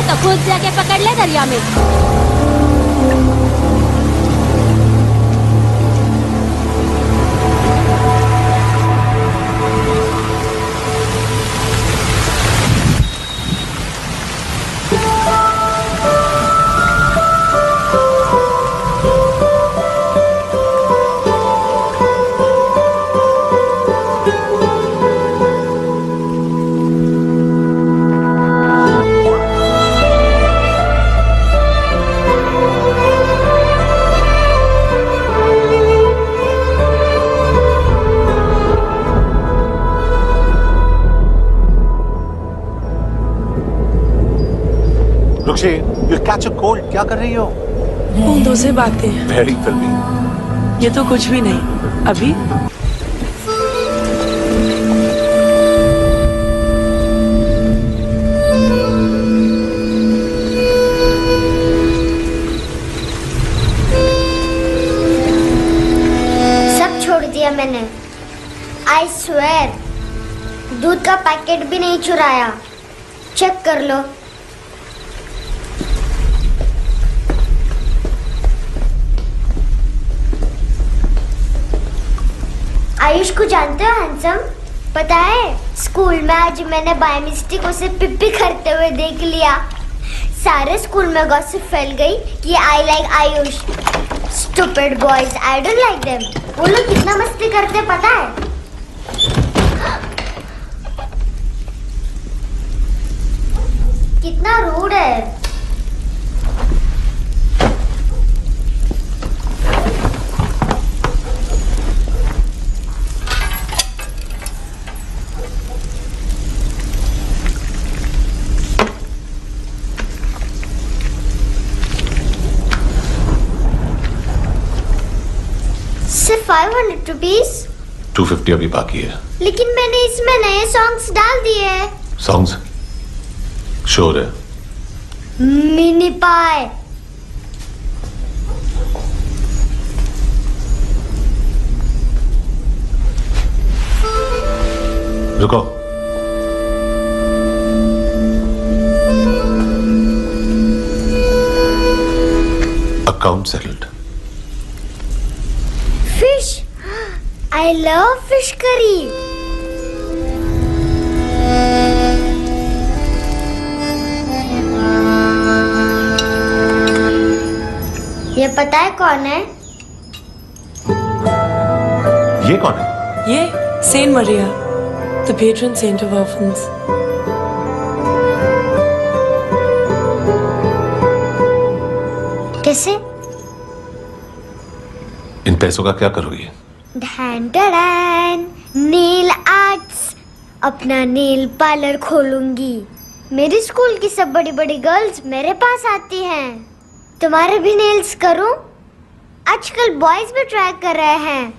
है तो खुद जाके पकड़ ले दरिया में। रुक्षी, you'll catch a cold. क्या कर रही हो? बूंदों से बातें। Very filmy. ये तो कुछ भी नहीं। अभी सब छोड़ दिया मैंने। I swear, दूध का पैकेट भी नहीं चुराया। चेक कर लो। आयुष को जानते हो हैंडसम? पता है स्कूल में आज मैंने बाय मिस्टेक उसे पिप्पी करते हुए देख लिया। सारे स्कूल में गॉसिप फैल गई कि I like Ayush. Stupid boys, I don't like them. वो लोग कितना मस्ती करते पता है? कितना रूड है। सिर्फ 500 रुपीज। 250 अभी बाकी है। लेकिन मैंने इसमें नए सॉन्ग्स डाल दिए हैं। सॉन्ग्स? श्योर है? मिनी पाए। रुको। Account settled. Fish, I love fish curry. ये पता है कौन है? ये कौन है? ये saint Maria, the patron saint of orphans. कैसे? इन पैसों का क्या करोगी? ढैन ढैन, नेल आर्ट्स। अपना नेल पार्लर खोलूंगी। मेरे स्कूल की सब बड़ी बड़ी गर्ल्स मेरे पास आती हैं। तुम्हारे भी नेल्स करूं? आजकल बॉयज भी ट्राई कर रहे हैं।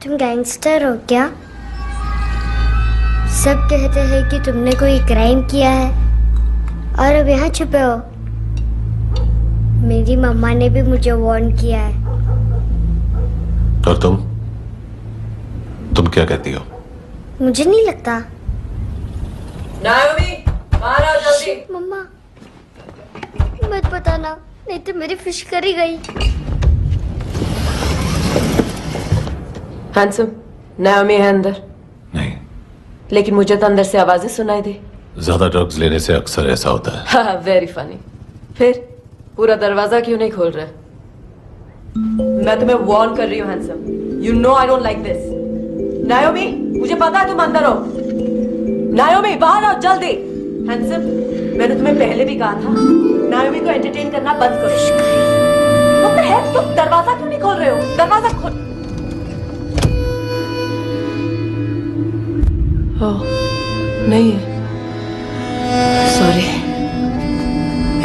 तुम गैंगस्टर हो क्या? सब कहते हैं कि तुमने कोई क्राइम किया है और अब यहाँ छुपे हो। मेरी मम्मा ने भी मुझे वार्न किया है। और तुम क्या कहती हो? मुझे नहीं लगता। नायोमी, बाहर आओ जल्दी। मम्मा, मत बताना, नहीं तो मेरी फिश करी गई। हैंडसम, नायोमी है अंदर। नहीं। लेकिन मुझे तो अंदर से आवाजें सुनाई दी। ज्यादा ड्रग्स लेने से अक्सर ऐसा होता है। हाँ, वेरी फनी। फिर पूरा दरवाजा क्यों नहीं खोल रहे? मैं तुम्हें वार्न कर रही हूँ handsome. You know I don't like this. नायोमी, मुझे पता है तुम अंदर हो। नायोमी, बाहर आओ जल्दी। हैंडसम, मैंने तुम्हें पहले भी कहा था नायोमी को एंटरटेन करना बंद करो। What the heck? तुम दरवाजा क्यों नहीं खोल रहे हो? दरवाजा खोल। ओह, नहीं है। सॉरी।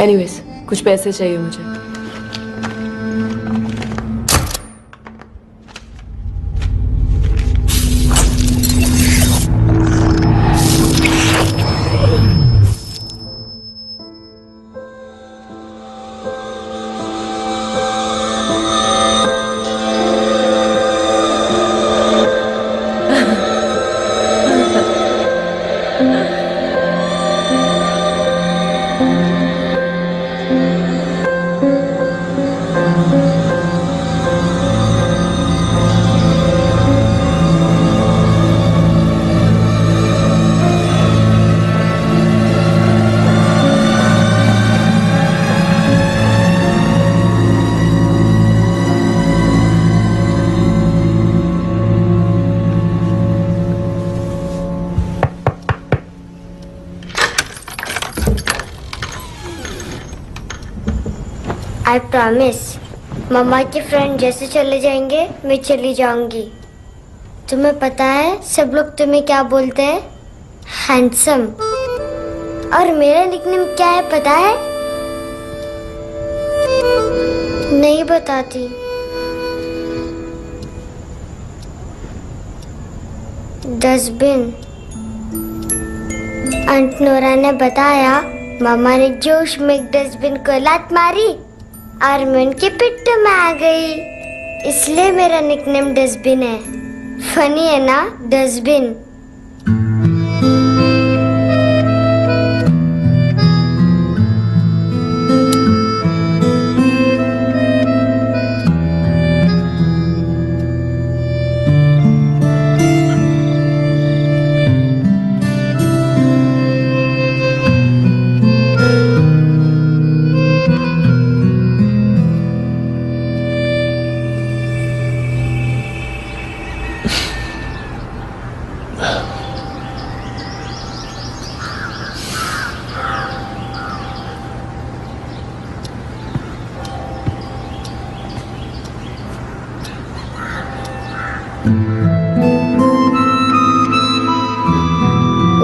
एनीवेज, कुछ पैसे चाहिए मुझे। I promise. मम्मा के फ्रेंड जैसे चले जाएंगे मैं चली जाऊंगी। तुम्हें पता है सब लोग तुम्हें क्या बोलते हैं? हैंडसम। और मेरा निकनेम क्या है पता है? नहीं बताती। डस्टबिन। आंट नोरा ने बताया मामा ने जोश में एक डस्टबिन को लात मारी और मैं उनके पिट्ठू में आ गई, इसलिए मेरा निकनेम डस्टबिन है। फनी है ना डस्टबिन?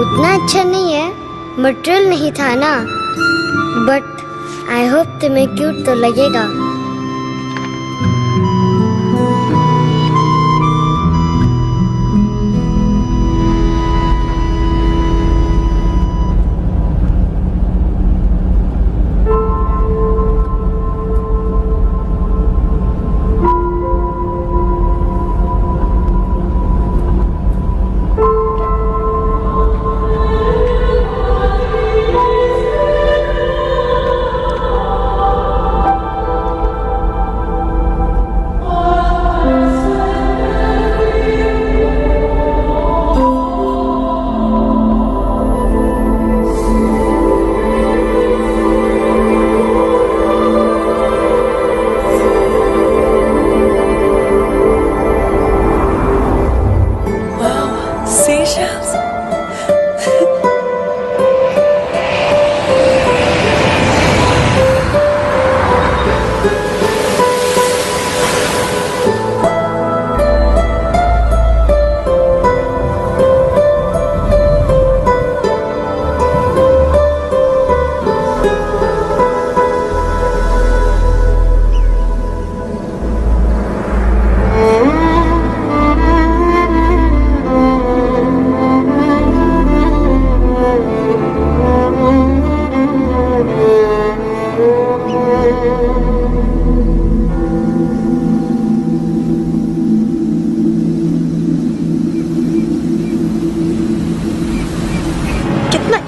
उतना अच्छा नहीं है, मटेरियल नहीं था ना, बट आई होप तुम्हें क्यूट तो लगेगा।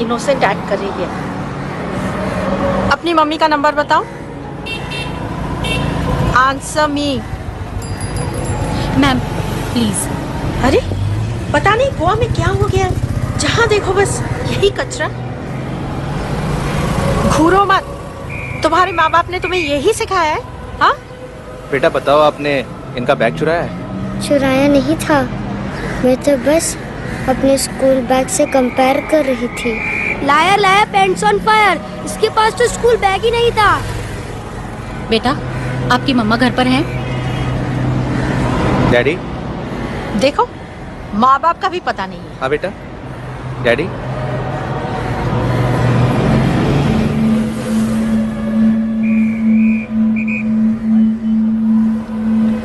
इनोसेंट एक्ट कर रही है। अपनी मम्मी का नंबर बताओ। Answer me. Ma'am please. अरे पता नहीं गोवा में क्या हो गया, जहाँ देखो बस यही कचरा। घूरो मत, तुम्हारे माँ बाप ने तुम्हें यही सिखाया है? हाँ बेटा बताओ, आपने इनका बैग चुराया है? चुराया नहीं था, मैं तो बस अपने स्कूल बैग से कंपेयर कर रही थी। Liar liar pants on fire, इसके पास तो स्कूल बैग ही नहीं था। बेटा आपकी मम्मा घर पर हैं? डैडी देखो, माँ बाप का भी पता नहीं है। हाँ बेटा। डैडी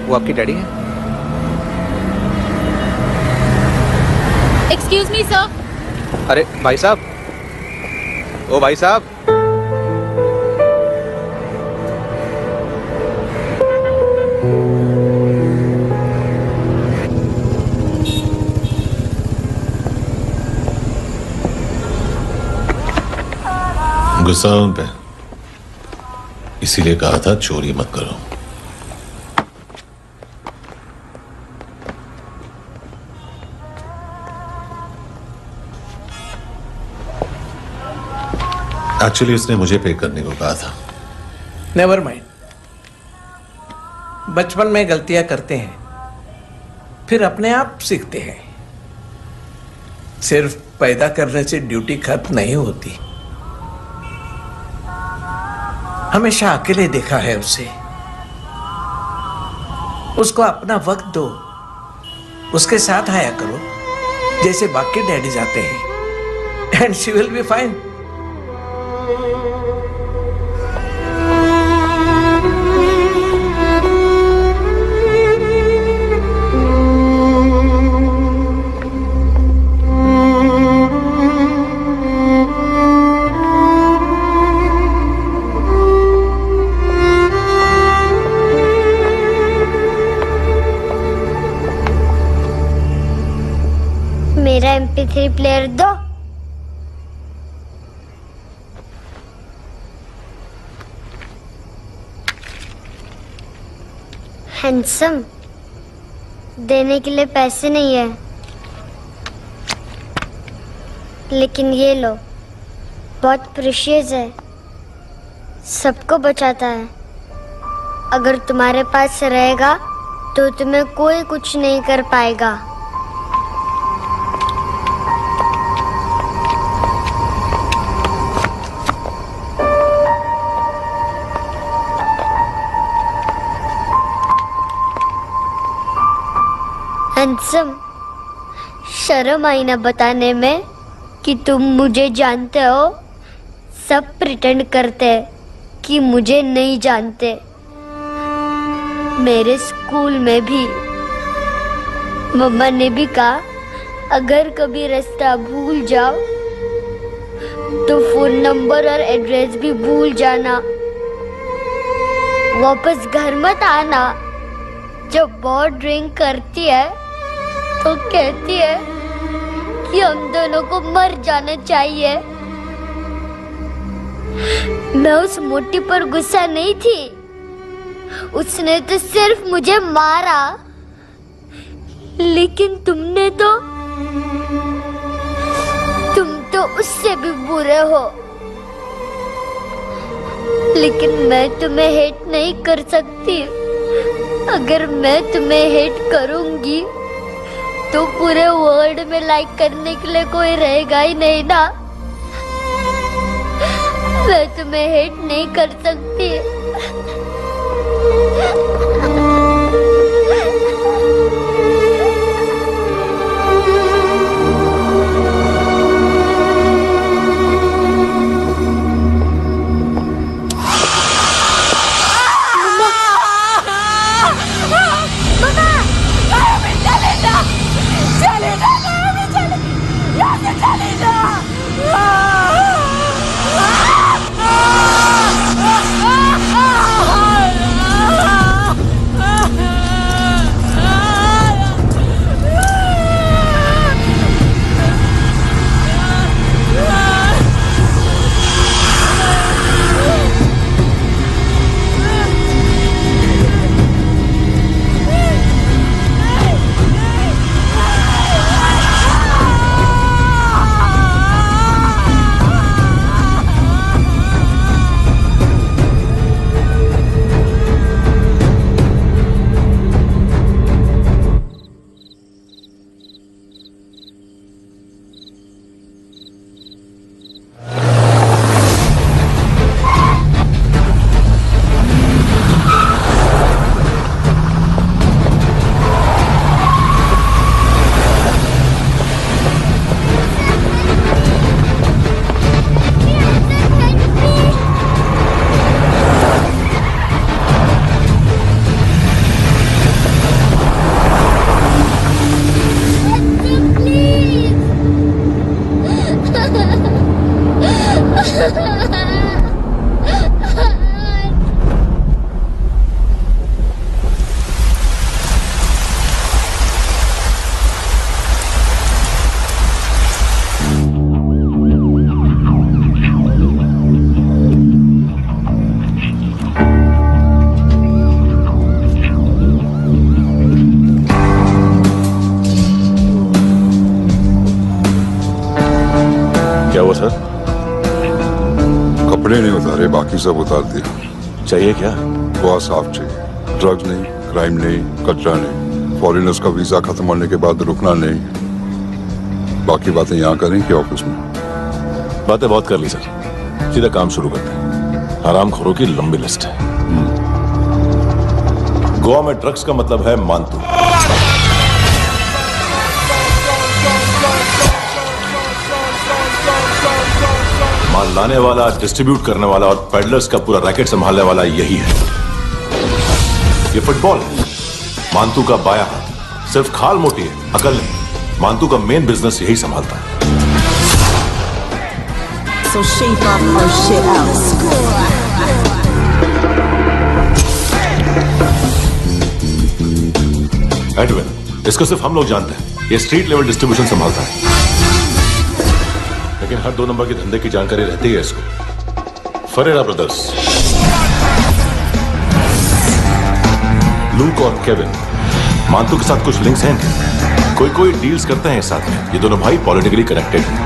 वो आपकी डैडी है? Excuse me sir. अरे भाई साहब, ओ भाई साहब। गुस्सा उन पे, इसीलिए कहा था चोरी मत करो। एक्चुअली उसने मुझे पे करने को कहा था। नेवर माइंड, बचपन में गलतियां करते हैं, फिर अपने आप सीखते हैं। सिर्फ पैदा करने से ड्यूटी खत्म नहीं होती। हमेशा अकेले देखा है उसे। उसको अपना वक्त दो, उसके साथ आया करो जैसे बाकी डैडी जाते हैं, and she will be fine. मेरा MP3 प्लेयर दो। हैंडसम, देने के लिए पैसे नहीं है, लेकिन ये लो, बहुत प्रीशियस है, सबको बचाता है। अगर तुम्हारे पास रहेगा तो तुम्हें कोई कुछ नहीं कर पाएगा। हैंडसम, शर्म आई ना बताने में कि तुम मुझे जानते हो। सब प्रिटेंड करते हैं कि मुझे नहीं जानते। मेरे स्कूल में भी मम्मा ने भी कहा, अगर कभी रास्ता भूल जाओ तो फोन नंबर और एड्रेस भी भूल जाना, वापस घर मत आना। जब बहुत ड्रिंक करती है तो कहती है कि हम दोनों को मर जाना चाहिए। मैं उस मोटी पर गुस्सा नहीं थी, उसने तो सिर्फ मुझे मारा, लेकिन तुम तो उससे भी बुरे हो। लेकिन मैं तुम्हें हेट नहीं कर सकती। अगर मैं तुम्हें हेट करूंगी तो पूरे वर्ल्ड में लाइक करने के लिए कोई रहेगा ही नहीं ना। मैं तुम्हें हेट नहीं कर सकती। क्या हुआ सर? कपड़े नहीं उतारे, बाकी सब उतार दिया। चाहिए क्या? बहुत साफ चाहिए। ड्रग्स नहीं, क्राइम नहीं, कचरा नहीं, फॉरेनर्स का वीजा खत्म होने के बाद रुकना नहीं। बाकी बातें यहाँ करें कि ऑफिस में? बातें बहुत कर ली सर, सीधा काम शुरू करते हैं। हरामखोरों की लंबी लिस्ट है। गोवा में ड्रग्स का मतलब है मानतू। माल लाने वाला, डिस्ट्रीब्यूट करने वाला और पेडलर्स का पूरा रैकेट संभालने वाला यही है। ये फुटबॉल है, मानतू का बाया हाथ। सिर्फ खाल मोटी है, अकल नहीं। मानतू का मेन बिजनेस यही संभालता है। So shape up or shit out. Edwin, इसको सिर्फ हम लोग जानते हैं। ये स्ट्रीट लेवल डिस्ट्रीब्यूशन संभालता है, लेकिन हर 2 नंबर के धंधे की जानकारी रहती है इसको। फरेरा ब्रदर्स, लूक और केविन, मानतू के साथ कुछ लिंक्स हैं। कोई डील्स करते हैं साथ में। ये दोनों भाई पॉलिटिकली कनेक्टेड हैं।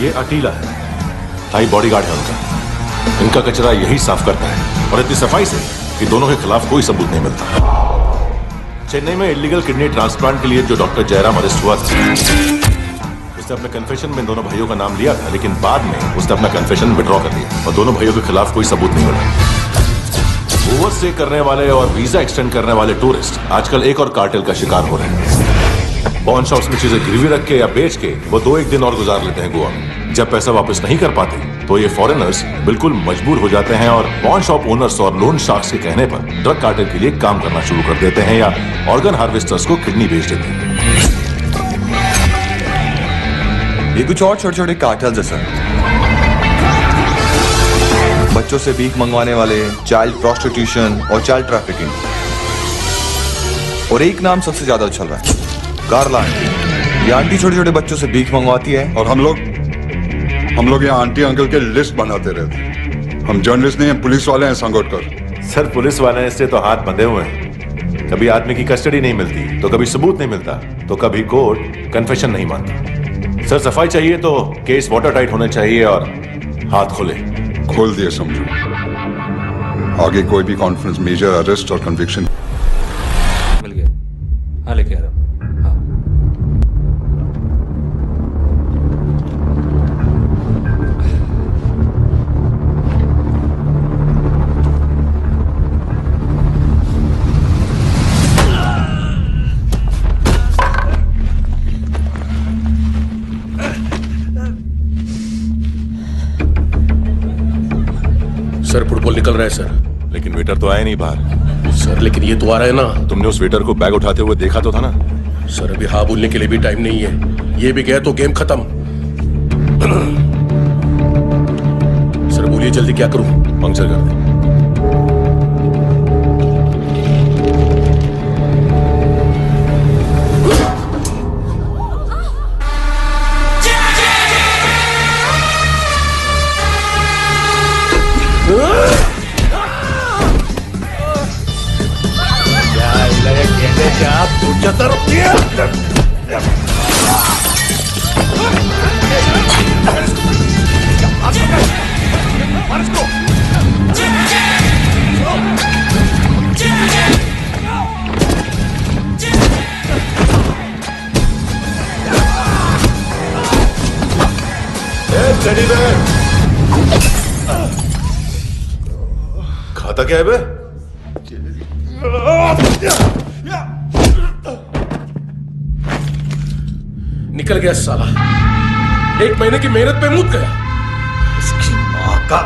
ये अटीला है, हाई बॉडीगार्ड है उनका। इनका कचरा यही साफ करता है, और इतनी सफाई से कि दोनों के खिलाफ कोई सबूत नहीं मिलता। चेन्नई में इलीगल किडनी ट्रांसप्लांट के लिए जो डॉक्टर जयराम अरेस्ट हुआ था, उसने अपने कन्फेशन में इन दोनों भाइयों का नाम लिया था, लेकिन बाद में उसने अपना कन्फेशन विड्रॉ कर दिया और दोनों भाइयों के खिलाफ कोई सबूत नहीं मिला। ओवर स्टे करने वाले और वीजा एक्सटेंड करने वाले टूरिस्ट आजकल एक और कार्टेल का शिकार हो रहे हैं। पॉन शॉप्स में चीजें गिरवी रख के या बेच के वो 2-1 दिन और गुजार लेते हैं गोवा में। जब पैसा वापस नहीं कर पाते तो ये फॉरेनर्स बिल्कुल मजबूर हो जाते हैं और पॉन शॉप ओनर्स और लोन शार्क्स के कहने पर ड्रग कार्टेल के लिए काम करना शुरू कर देते हैं या ऑर्गन हार्वेस्टर्स को किडनी बेच देते हैं। ये कुछ और छोटे छोटे कार्टेल्स है सर। बच्चों से भीख मंगवाने वाले, चाइल्ड प्रोस्टिट्यूशन और चाइल्ड ट्रैफिकिंग। और एक नाम सबसे ज्यादा उछल रहा है, कार्ला आंटी। ये आंटी छोटे छोटे बच्चों से भीख मंगवाती है। और हम लोग यहाँ आंटी अंकल के लिस्ट बनाते रहते। हम जर्नलिस्ट नहीं हैं, पुलिस वाले हैं संगोटकर। सर, पुलिस वाले से तो हाथ बंधे हुए हैं। कभी आदमी की कस्टडी नहीं मिलती तो कभी सबूत नहीं मिलता तो कभी कोर्ट कन्फेशन नहीं मानता। सर, सफाई चाहिए तो केस वाटर टाइट होने चाहिए और हाथ खुले। खोल दिए समझो। आगे कोई भी कॉन्फ्रेंस, मेजर अरेस्ट और कन्विक्शन मिल गया। हाँ, लेके आ रहा हूँ। सर, फुटबॉल निकल रहा है सर। लेकिन वेटर तो आया नहीं बाहर। सर, लेकिन ये तो आ रहा है ना। तुमने उस वेटर को बैग उठाते हुए देखा तो था ना। सर, अभी हाँ बोलने के लिए भी टाइम नहीं है। ये भी गया तो गेम खत्म। सर बोलिए जल्दी, क्या करूं? पंक्चर कर दे। खाता क्या है बे? निकल गया साला। 1 महीने की मेहनत पे मुद गया। इसकी मां का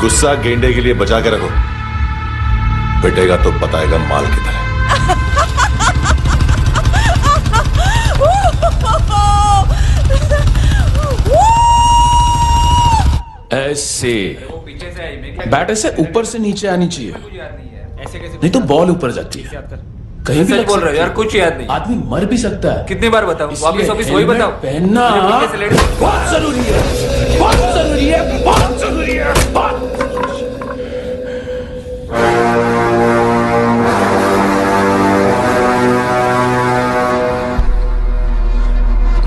गुस्सा गेंडे के लिए बचा के रखो, पिटेगा तो बताएगा माल की तरह। ऐसे बैट ऐसे ऊपर से नीचे आनी चाहिए, नहीं तो बॉल ऊपर जाती है। कहीं भी बोल रहे हो यार, कुछ याद नहीं। आदमी मर भी सकता है। कितनी बार बताऊं? वापिस वही बताओ। पहनना बहुत जरूरी है, बहुत जरूरी है, बहुत जरूरी है।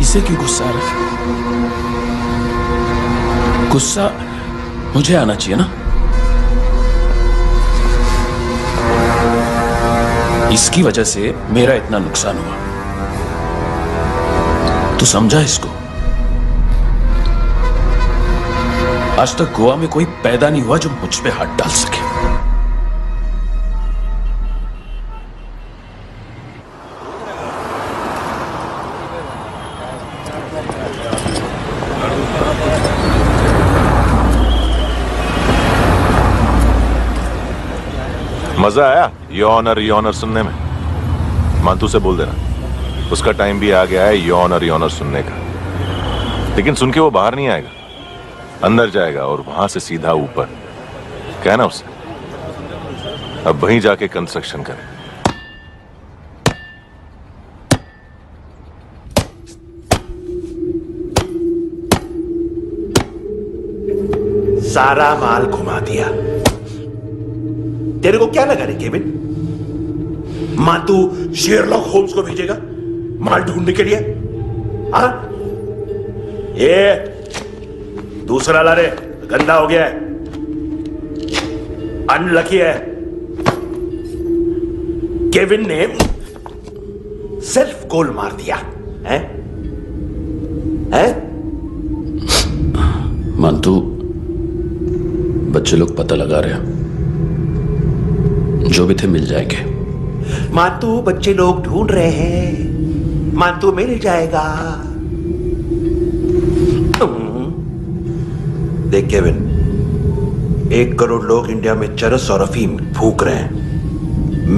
इसे क्यों गुस्सा आ रहा है? गुस्सा मुझे आना चाहिए ना। इसकी वजह से मेरा इतना नुकसान हुआ। तू समझा इसको? आज तक गोवा में कोई पैदा नहीं हुआ जो मुझ पे हाथ डाल सके। मजा आया यॉनर सुनने में? मांतू से बोल देना उसका टाइम भी आ गया है यॉनर सुनने का। लेकिन सुन के वो बाहर नहीं आएगा, अंदर जाएगा और वहां से सीधा ऊपर। कहना उसे अब वहीं जाके कंस्ट्रक्शन करे। सारा माल घुमा दिया। तेरे को क्या लगा रे केविन? मातू शेरलॉक होम्स को भेजेगा माल ढूंढने के लिए? हाँ, ये दूसरा ला रे, गंदा हो गया है, अनलकी है। केविन ने सेल्फ गोल मार दिया है? मांतू, बच्चे लोग पता लगा रहे हैं, जो भी थे मिल जाएंगे। मातू, बच्चे लोग ढूंढ रहे हैं, मातू मिल जाएगा। देख केविन, 1 करोड़ लोग इंडिया में चरस और अफीम फूक रहे हैं।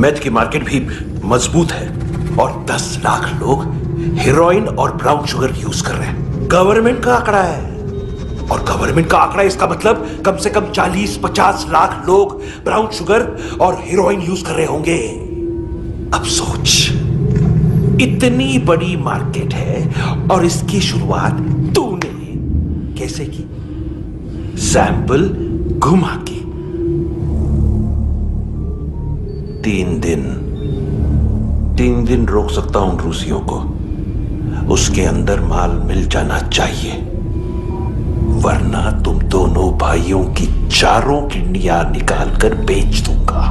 मेथ की मार्केट भी मजबूत है और 10 लाख लोग हेरोइन और ब्राउन शुगर यूज कर रहे हैं। गवर्नमेंट का आंकड़ा है, और गवर्नमेंट का आंकड़ा इसका मतलब कम से कम 40-50 लाख लोग ब्राउन शुगर और हेरोइन यूज कर रहे होंगे। अब सोच, इतनी बड़ी मार्केट है और इसकी शुरुआत तूने कैसे की? सैंपल घुमा के। 3 दिन रोक सकता हूं रूसियों को, उसके अंदर माल मिल जाना चाहिए, वरना तुम दोनों भाइयों की 4 किडनियां निकाल कर बेच दूंगा।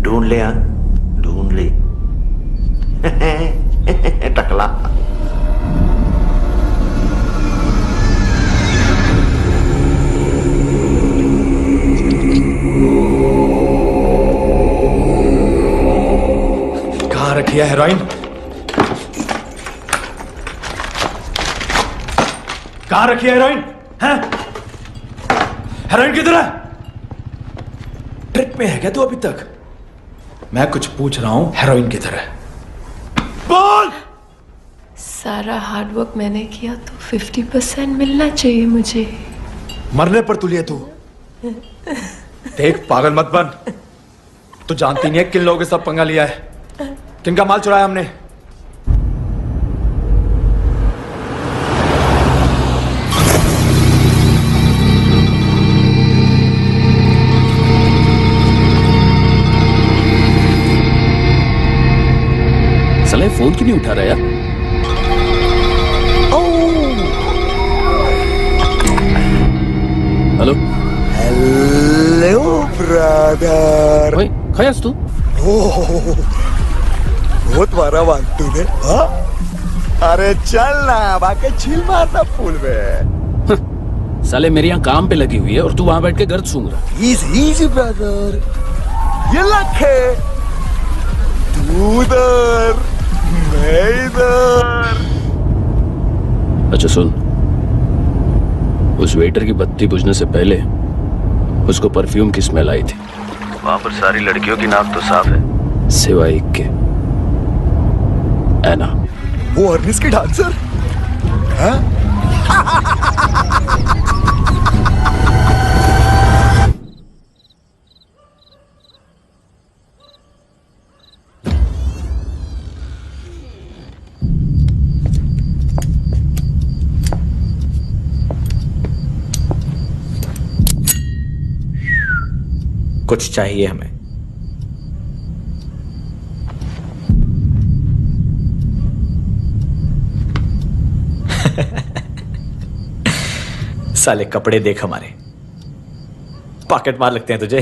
ढूंढ ले, ढूंढ ले टकला। कहाँ रखी है हेरोइन? कहाँ रखी है हेरोइन? हैं? हेरोइन किधर है? ट्रिप में है क्या तू अभी तक? मैं कुछ पूछ रहा हूं, हेरोइन किधर है? बोल! सारा हार्डवर्क मैंने किया तो 50% मिलना चाहिए मुझे। मरने पर तुलिए तू। देख, पागल मत बन। तू जानती नहीं है किन लोगों के साथ पंगा लिया है, किनका माल चुराया हमने। साले फोन क्यों नहीं उठा रहा यार? Hello hello brother. ओए, खयास तू? बहुत मारा मानतू ने। हाँ? अरे चल ना, बाकी छील मारना फूल में। साले मेरे यहाँ काम पे लगी हुई है और तू वहां बैठ के गर्द सूंघ रहा। इजी ब्रदर, ये लखे तू उधर, मैं इधर। अच्छा सुन, उस वेटर की बत्ती बुझने से पहले उसको परफ्यूम की स्मेल आई थी। वहां पर सारी लड़कियों की नाक तो साफ है, सिवाय एक के, ऐना। वो अर्निस की डांसर है? कुछ चाहिए हमें। साले कपड़े देख हमारे, पॉकेट मार लगते हैं तुझे।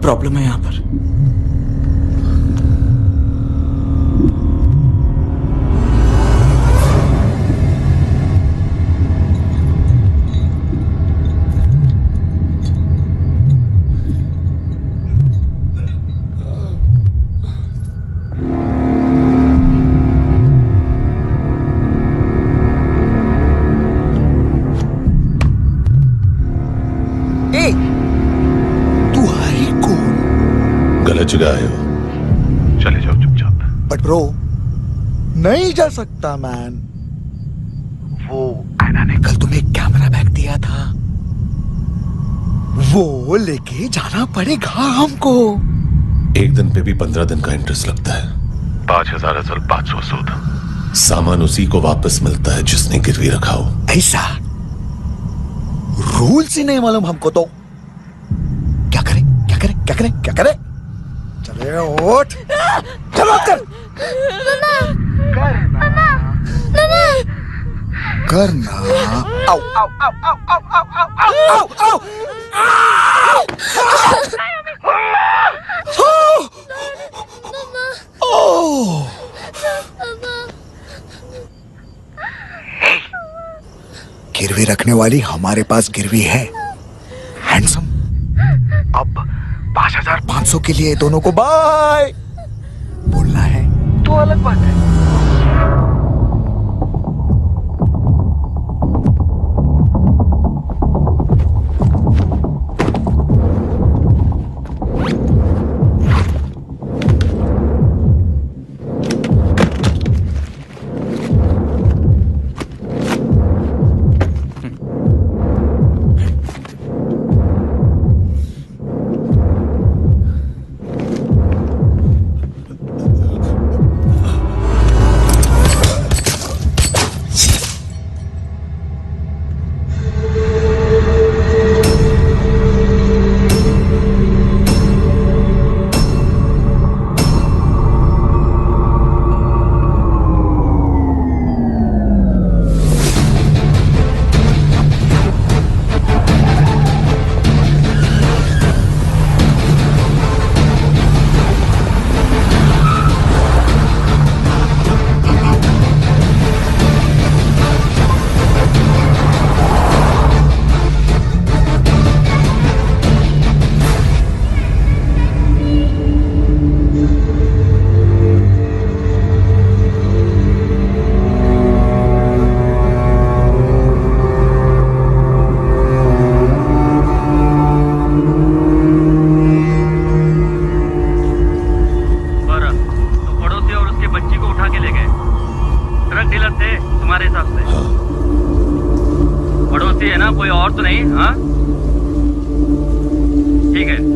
प्रॉब्लम है यहाँ पर। गलत जगह आए हो, चले जाओ चुपचाप। बट ब्रो, नहीं जा सकता मैन। वो एना ने कल तुम्हें एक कैमरा बैग दिया था, वो लेके जाना पड़ेगा हमको। एक दिन पे भी 15 दिन का इंटरेस्ट लगता है। 5,000 असल 500 सूद। सामान उसी को वापस मिलता है जिसने गिरवी रखा हो। ऐसा रूल्स ही नहीं मालूम हमको तो। क्या करें क्या करें क्या करें क्या करें? चले उठ, चलो कर करना। आओ आओ आओ आओ आओ आओ आओ आओ आओ। गिरवी रखने वाली हमारे पास गिरवी है हैंडसम। अब 5,500 के लिए दोनों को बाय बोलना है तो अलग बात है।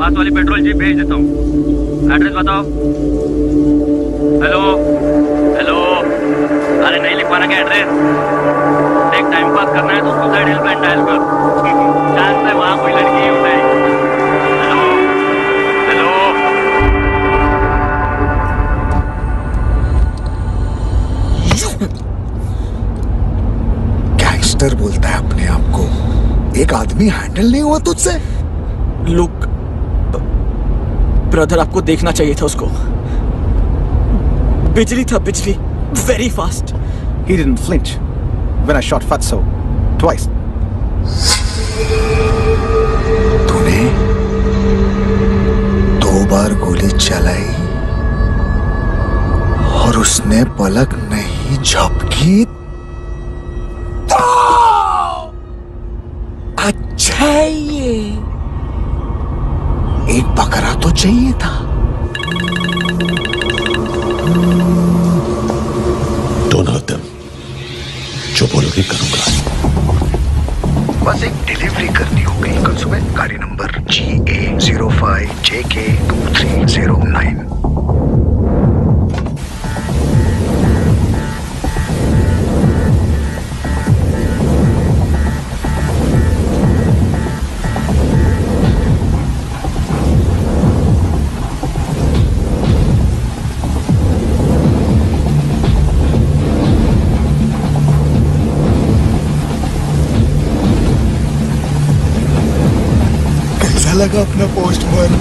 पास वाली पेट्रोल जीप भेज देता हूँ। एड्रेस बताओ। हेलो हेलो, अरे नहीं लिख पाना क्या एड्रेस? देख टाइम पास करना है तो सुसाइड हेल्पलाइन डायल कर। चांस है वहाँ कोई लड़की ही उठाए। हेलो हेलो, गैंगस्टर बोलता है अपने आप को। एक आदमी हैंडल नहीं हुआ तुझसे? लुक ब्रदर, आपको देखना चाहिए था उसको। बिजली था, बिजली, very fast. He didn't flinch when I shot Fatso twice. तूने 2 बार गोली चलाई और उसने पलक नहीं झपकी। अच्छा ये एक बकरा तो चाहिए था। दोनों एकदम जो बोलोगे करूंगा। बस एक डिलीवरी करनी होगी कल सुबह। गाड़ी नंबर GA05JK2309। लगा अपना पोस्टमैन?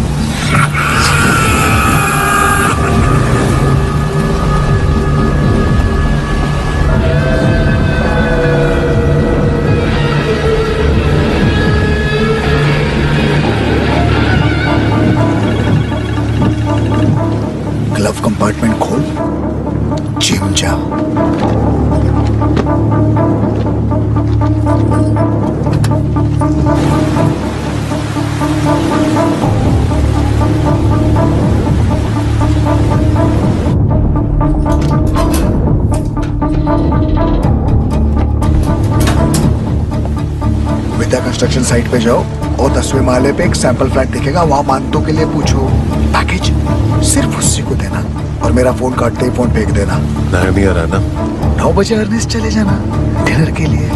ग्लव कंपार्टमेंट खोल, जिम जा। विद्या कंस्ट्रक्शन साइट पे जाओ और 10वें माले पे एक सैंपल फ्लैट दिखेगा, वहां मानतों के लिए पूछो। पैकेज सिर्फ उसी को देना और मेरा फोन काटते ही फोन फेंक देना। नहीं आ रहा ना? 9 बजे अर्नेस्ट चले जाना डिनर के लिए।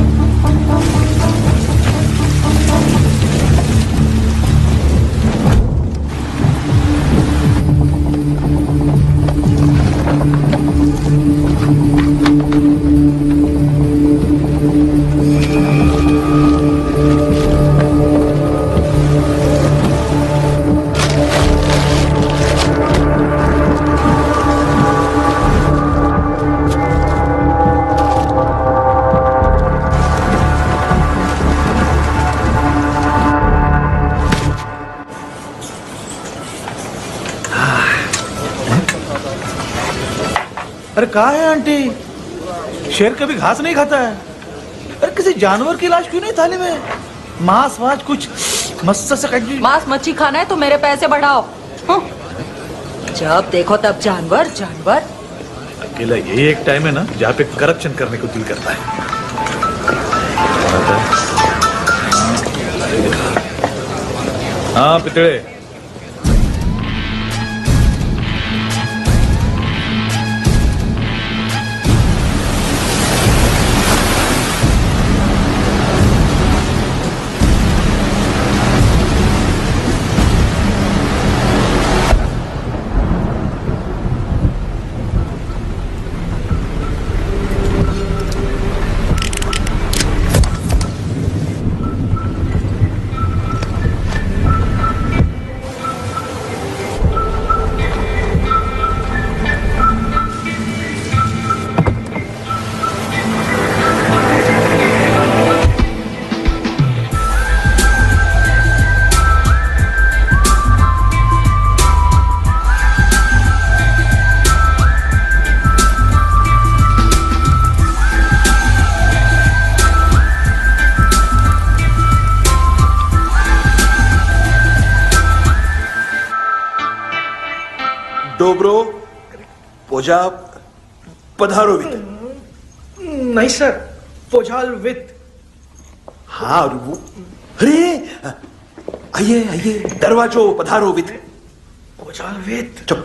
अरे कहा है आंटी, शेर कभी घास नहीं खाता है। अरे किसी जानवर की लाश क्यों नहीं थाली में? मांस वाज कुछ मस्त से मांस मच्छी खाना है तो मेरे पैसे बढ़ाओ। जब देखो तब जानवर जानवर। अकेला यही एक टाइम है ना जहाँ पे करप्शन करने को दिल करता है। हाँ पितड़े, डोब्रो पोजा पधारो वित। नहीं सर, पोजाल वित। हाँ और वो, अरे आइए आइए, दरवाजो पधारो वित। पोजाल वित। चुप।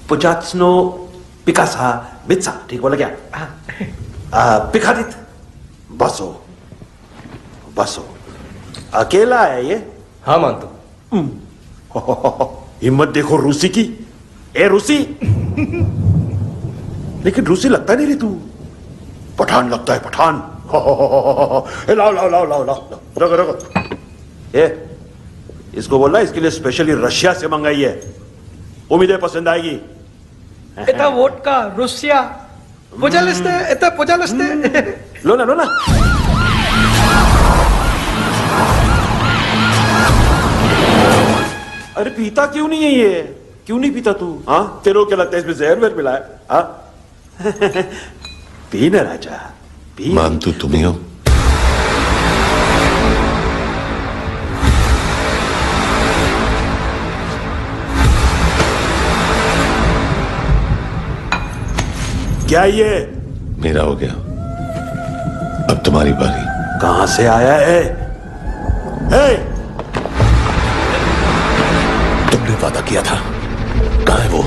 पुजात्सनो पिकासा वित्सा, ठीक बोला क्या? पिकादित बसो बसो। अकेला है ये? हाँ मानतो। हिम्मत देखो रूसी की। ए रूसी, लेकिन रूसी लगता नहीं रे तू, पठान लगता है पठान। लाओ लाओ लाओ लाओ लाओ, रखो रखो। ए इसको बोलना, इसके लिए स्पेशली रशिया से मंगाई है, उम्मीद है पसंद आएगी। इतना वोडका रुसिया पोजालस्ते, इतना पोजालस्ते। लो ना लो ना। अरे पीता क्यों नहीं है ये? क्यों नहीं पीता तू? हाँ तेरे को क्या लगता है इसमें जहर वहर मिला है? हाँ पी ना राजा पी। मानतू तुम ही हो? क्या ये? मेरा हो गया, अब तुम्हारी बारी। कहां से आया है? तुमने वादा किया था, कहां है वो?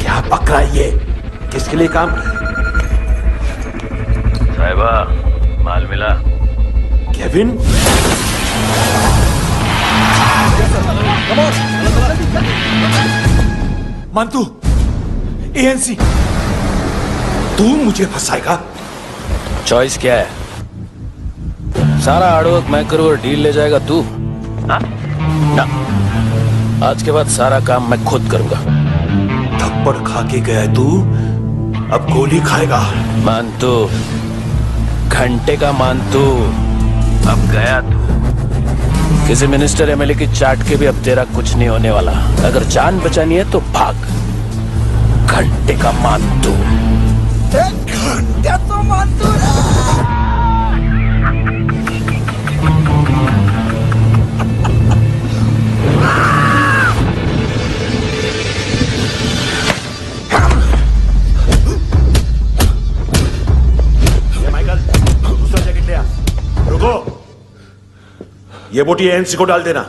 क्या पक रहा है ये? किसके लिए काम? साहिबा माल मिला? केविन? मानतू, एएनसी। तू मुझे फंसाएगा? चॉइस क्या है? सारा हार्डवर्क मैं करूँ और डील ले जाएगा तू? हाँ? ना, आज के बाद सारा काम मैं खुद करूंगा। थप्पड़ खा के गया तू, अब गोली खाएगा। मान तू, घंटे का मान तू, अब गया तू। किसी मिनिस्टर एमएलए की चाट के भी अब तेरा कुछ नहीं होने वाला। अगर जान बचानी है तो भाग। घंटे का मान तू। घंटे तो मान तू ना। रुको, ये बोटी एएनसी को डाल देना।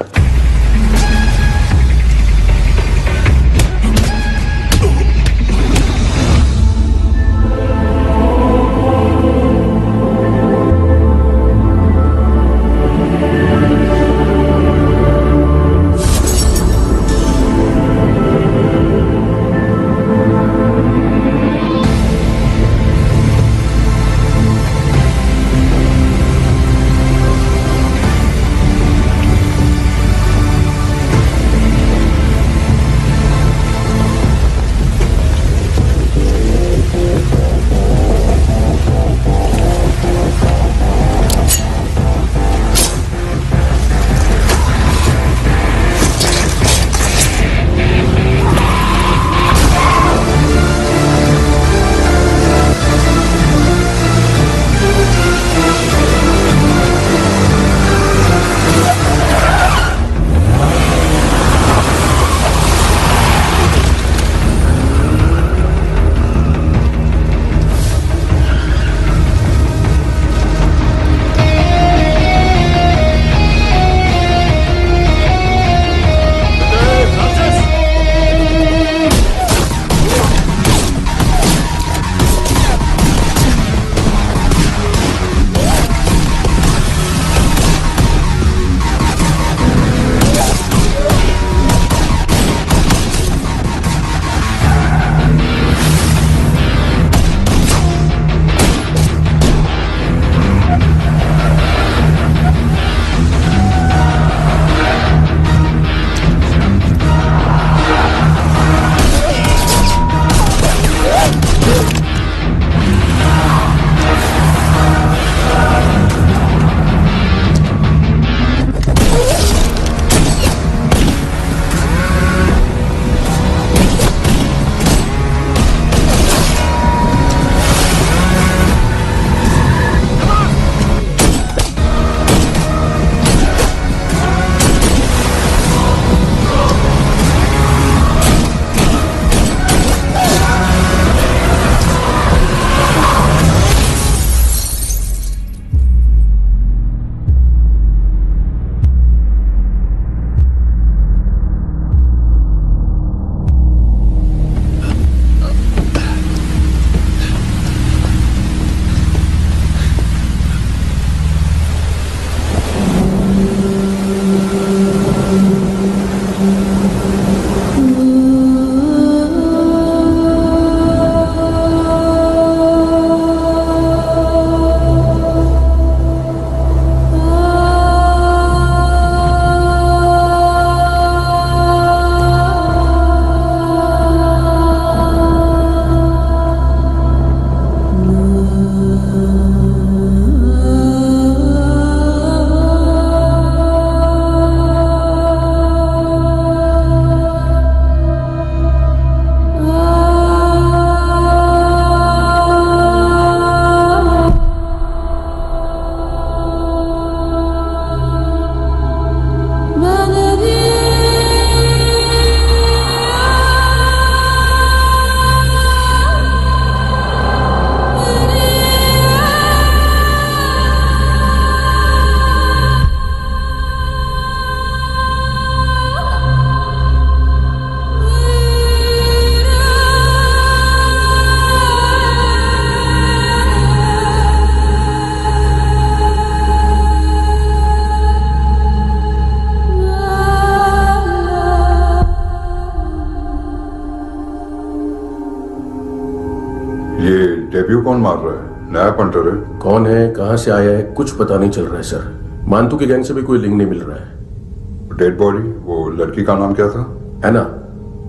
ये डेब्यू कौन मार रहा है? नया पंटर है। कौन है, कहां से आया है, कुछ पता नहीं चल रहा है सर। मानतू के गैंग से भी कोई लिंक नहीं मिल रहा है। डेड बॉडी, वो लड़की का नाम क्या था? है ना?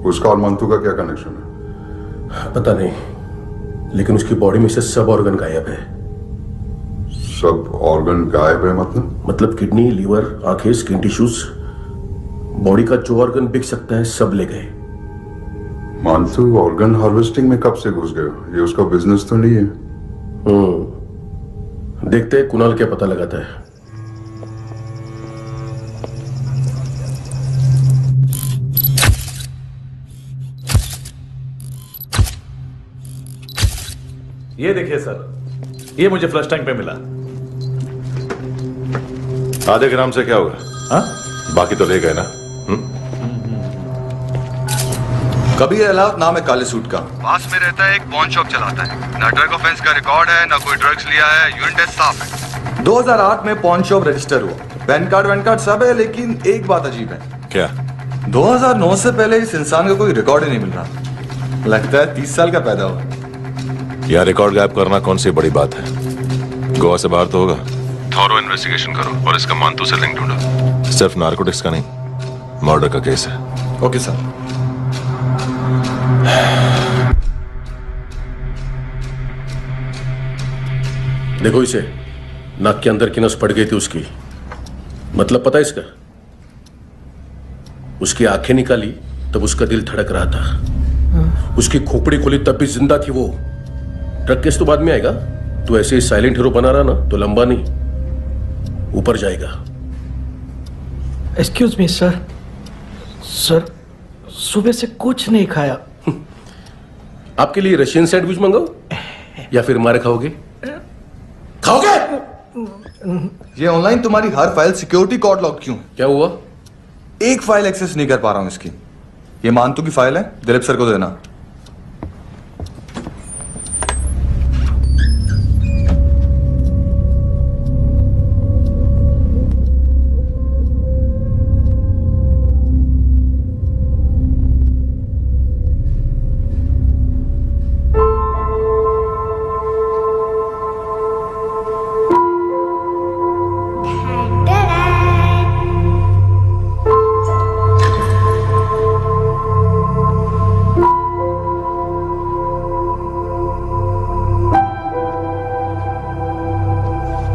उसका और मंतू का क्या कनेक्शन है? पता नहीं, लेकिन उसकी बॉडी में से सब ऑर्गन गायब है। सब ऑर्गन गायब है मतलब किडनी, लीवर, आंखें, स्किन टिश्यूज, बॉडी का जो ऑर्गन बिक सकता है सब ले गए। मंतू ऑर्गन हार्वेस्टिंग में कब से घुस गए? ये उसका बिजनेस तो नहीं है? देखते हैं कुणाल क्या पता लगाता है। ये देखिए सर, ये मुझे फ्लश टैंक पे मिला। आधे ग्राम से क्या होगा? हाँ? बाकी तो ले गए ना? कबीर अलाउत नाम है काले सूट का, पास में रहता है, एक पॉन शॉप चलाता है। ना ड्रग ऑफेंस का रिकॉर्ड है, ना कोई ड्रग्स लिया है, यूरिन टेस्ट साफ है। 2008 में पॉन शॉप रजिस्टर हुआ, पैन कार्ड वैन कार्ड सब है, लेकिन एक बात अजीब है। क्या? 2009 से पहले इस इंसान का कोई रिकॉर्ड ही नहीं मिल रहा। लगता है 30 साल का पैदा हुआ। यह रिकॉर्ड गायब करना कौन सी बड़ी बात है? गोवा से बाहर तो होगा। थॉरो इन्वेस्टिगेशन करो और इसका मानतू से लिंक ढूंढो। सिर्फ नारकोटिक्स का नहीं, मर्डर का केस है। Okay sir. देखो इसे, नाक के अंदर की नस पड़ गई थी उसकी। मतलब पता है इसका? उसकी आंखें निकाली तब उसका दिल धड़क रहा था। उसकी खोपड़ी खोली तब भी जिंदा थी वो। ड्रग केस तो बाद में आएगा। तो ऐसे ही साइलेंट हीरो बना रहा ना तो लंबा नहीं, ऊपर जाएगा। एक्सक्यूज मी सर, सर सुबह से कुछ नहीं खाया। आपके लिए रशियन सैंडविच मंगाओ या फिर मारे खाओगे? खाओगे? ये ऑनलाइन तुम्हारी हर फाइल सिक्योरिटी कोड लॉक क्यों? क्या हुआ? एक फाइल एक्सेस नहीं कर पा रहा हूं इसकी। ये मानतू की फाइल है, दिलीप सर को देना।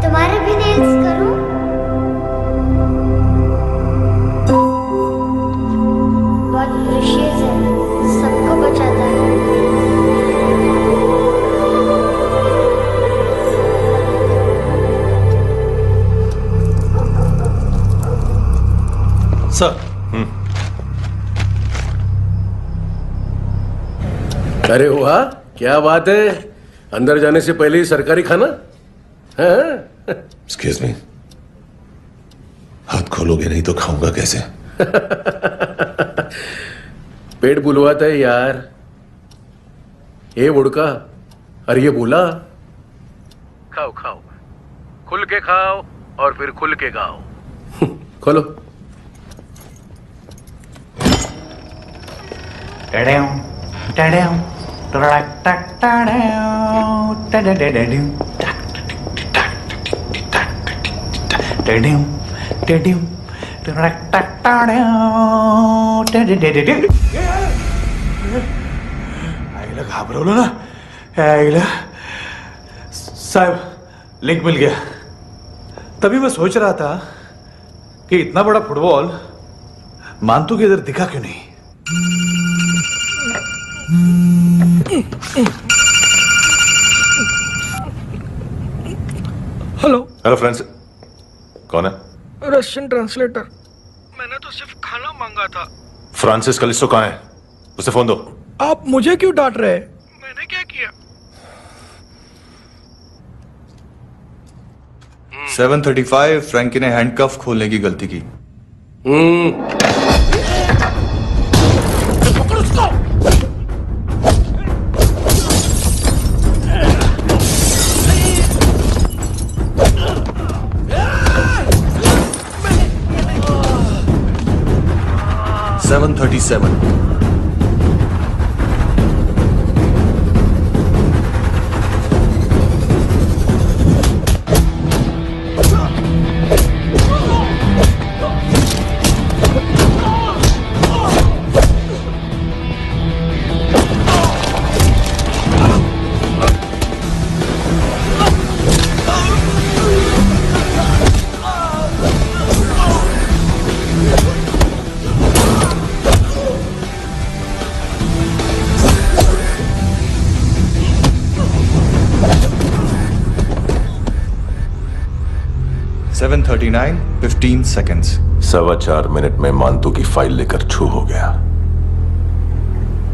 तुम्हारे भी नेल्स करूं? बहुत प्रेशियस है, सबको बचाता है। सर। अरे वाह, क्या बात है। अंदर जाने से पहले ही सरकारी खाना। एक्सक्यूज मी, हाथ खोलोगे नहीं तो खाऊंगा कैसे? पेट बुलवाता है यार। ये बुड़का, अरे ये बोला। खाओ खाओ, खुल के खाओ और फिर खुल के गाओ। खोलो। आईला घाबरवलं ना। आईला साहब, लिंक मिल गया। तभी मैं सोच रहा था कि इतना बड़ा फुटबॉल मानतू के इधर दिखा क्यों नहीं। हेलो। हेलो फ्रेंड्स, कौन है? Russian translator. मैंने तो सिर्फ खाना मांगा था। फ्रांसिस कलिस्टो कहाँ है? उसे फोन दो। आप मुझे क्यों डांट रहे हैं? मैंने क्या किया? 735 फ्रैंकी ने हैंडकफ खोलने की गलती की। पकड़ उसको। 737 737 7:39 15 seconds. 4.25 मिनट में मानतू की फाइल लेकर छू हो गया।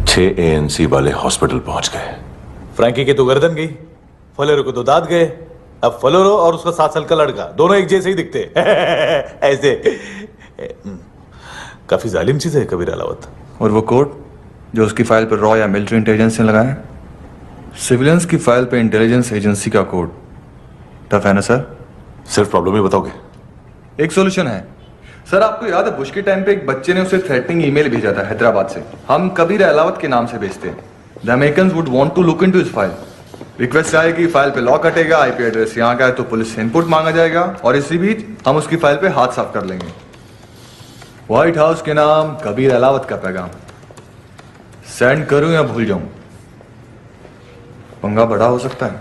6 ANC वाले हॉस्पिटल पहुंच गए। फ्रैंकी की तो गर्दन गई, फलेरो को तो दांत गए। अब फलेरो और उसका 7 साल का लड़का दोनों एक जैसे ही दिखते ऐसे। काफी जालिम चीज है कबीर अलावत। और वो कोड जो उसकी फाइल पर रॉ या मिलिट्री इंटेलिजेंस ने लगाया, सिविलियंस की फाइल पे इंटेलिजेंस एजेंसी का कोड। टफ है ना सर? सिर्फ प्रॉब्लम ही बताओगे? एक सॉल्यूशन है सर। आपको याद है बुश के टाइम पे एक बच्चे ने उसे थ्रेटनिंग ईमेल भेजा था हैदराबाद से। हम कबीर अलावत के नाम से भेजते हैं। The Americans would want to look into his file. Request आएगी, फाइल पे लॉक हटेगा, आईपी एड्रेस यहाँ का है तो पुलिस से इनपुट मांगा जाएगा और इसी बीच हम उसकी फाइल पे हाथ साफ कर लेंगे। व्हाइट हाउस के नाम कबीर अलावत का पैगाम। सेंड करूं या भूल जाऊं? पंगा बड़ा हो सकता है।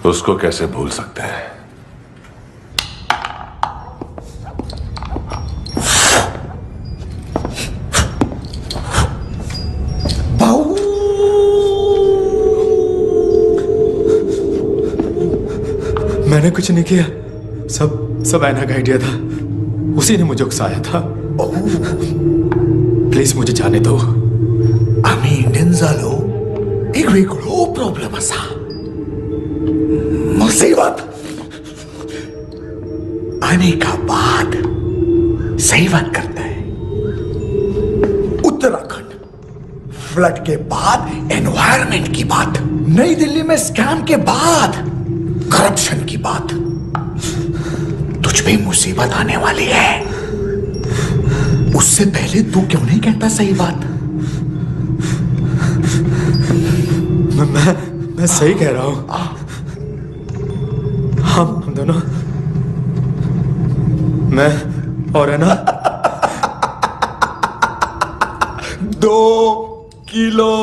उसको कैसे भूल सकते हैं? मैंने कुछ नहीं किया, सब ऐना का आइडिया था। उसी ने मुझे उकसाया था। प्लीज मुझे जाने दो। आम्ही इंडियन झालो एक वेगळो प्रॉब्लेम असा। मुसीबत आने का बाद सही बात करता है। उत्तराखंड फ्लड के बाद एनवायरनमेंट की बात, नई दिल्ली में स्कैम के बाद करप्शन की बात। तुझ पे मुसीबत आने वाली है, उससे पहले तू क्यों नहीं कहता सही बात? मैं सही कह रहा हूं। हम दोनों, मैं और है ना 2 किलो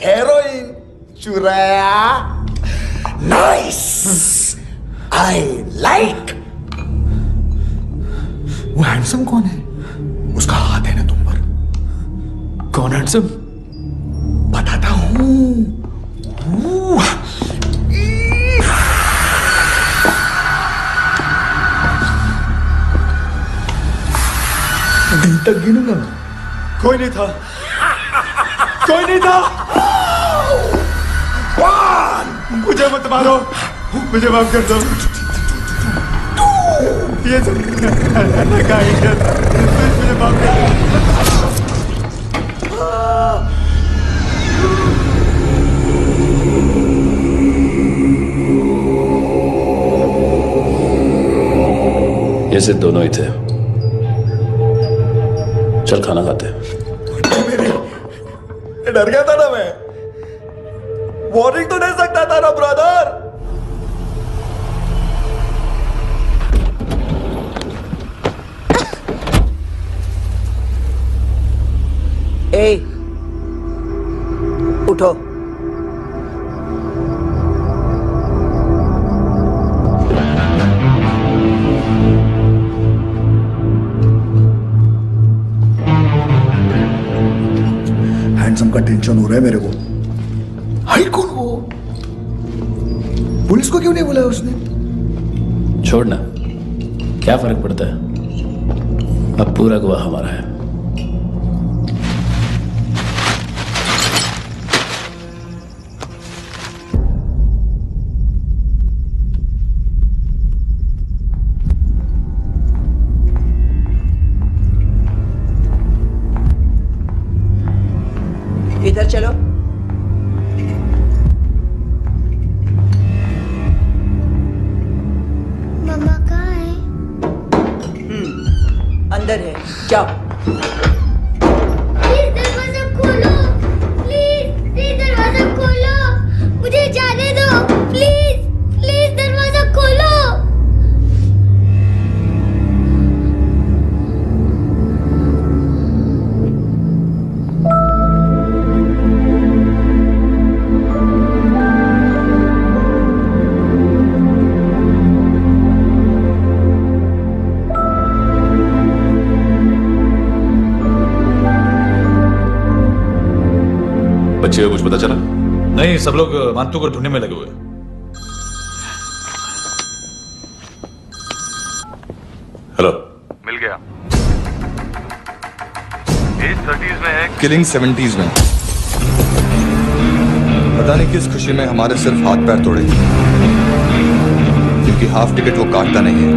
हेरोइन चुराया। Nice, I like. वो हैंडसम कौन है? उसका हाथ है ना तुम पर? कौन हैंडसम? बताता हूं। दिन तक गिनूंगा मैं। कोई नहीं था, कोई नहीं था। मुझे मत मारो, मुझे माफ कर दो। ये का आइडिया था, मुझे माफ कर दो। ये सिर्फ दोनों ही थे। चल खाना खाते हैं। डर गया था ना मैं। वार्निंग तो दे सकता था ना ब्रदर। ए, उठो। हैंडसम का टेंशन हो रहा है मेरे को। हाई कौन वो? पुलिस को क्यों नहीं बुलाया उसने? छोड़ना, क्या फर्क पड़ता है? अब पूरा गोवा हमारा है। इधर चलो। मम्मा कहाँ है? अंदर है, जाओ। प्लीज दरवाजा खोलो, प्लीज दरवाजा खोलो, मुझे जाने दो, प्लीज दरवाजा खोलो। बच्चे को कुछ पता चला? नहीं, सब लोग मानतू को ढूंढने में लगे हुए। हेलो। मिल गया। एज 30s में है, किलिंग 70s में। पता नहीं किस खुशी में हमारे सिर्फ हाथ पैर तोड़े, क्योंकि हाफ टिकट वो काटता नहीं है।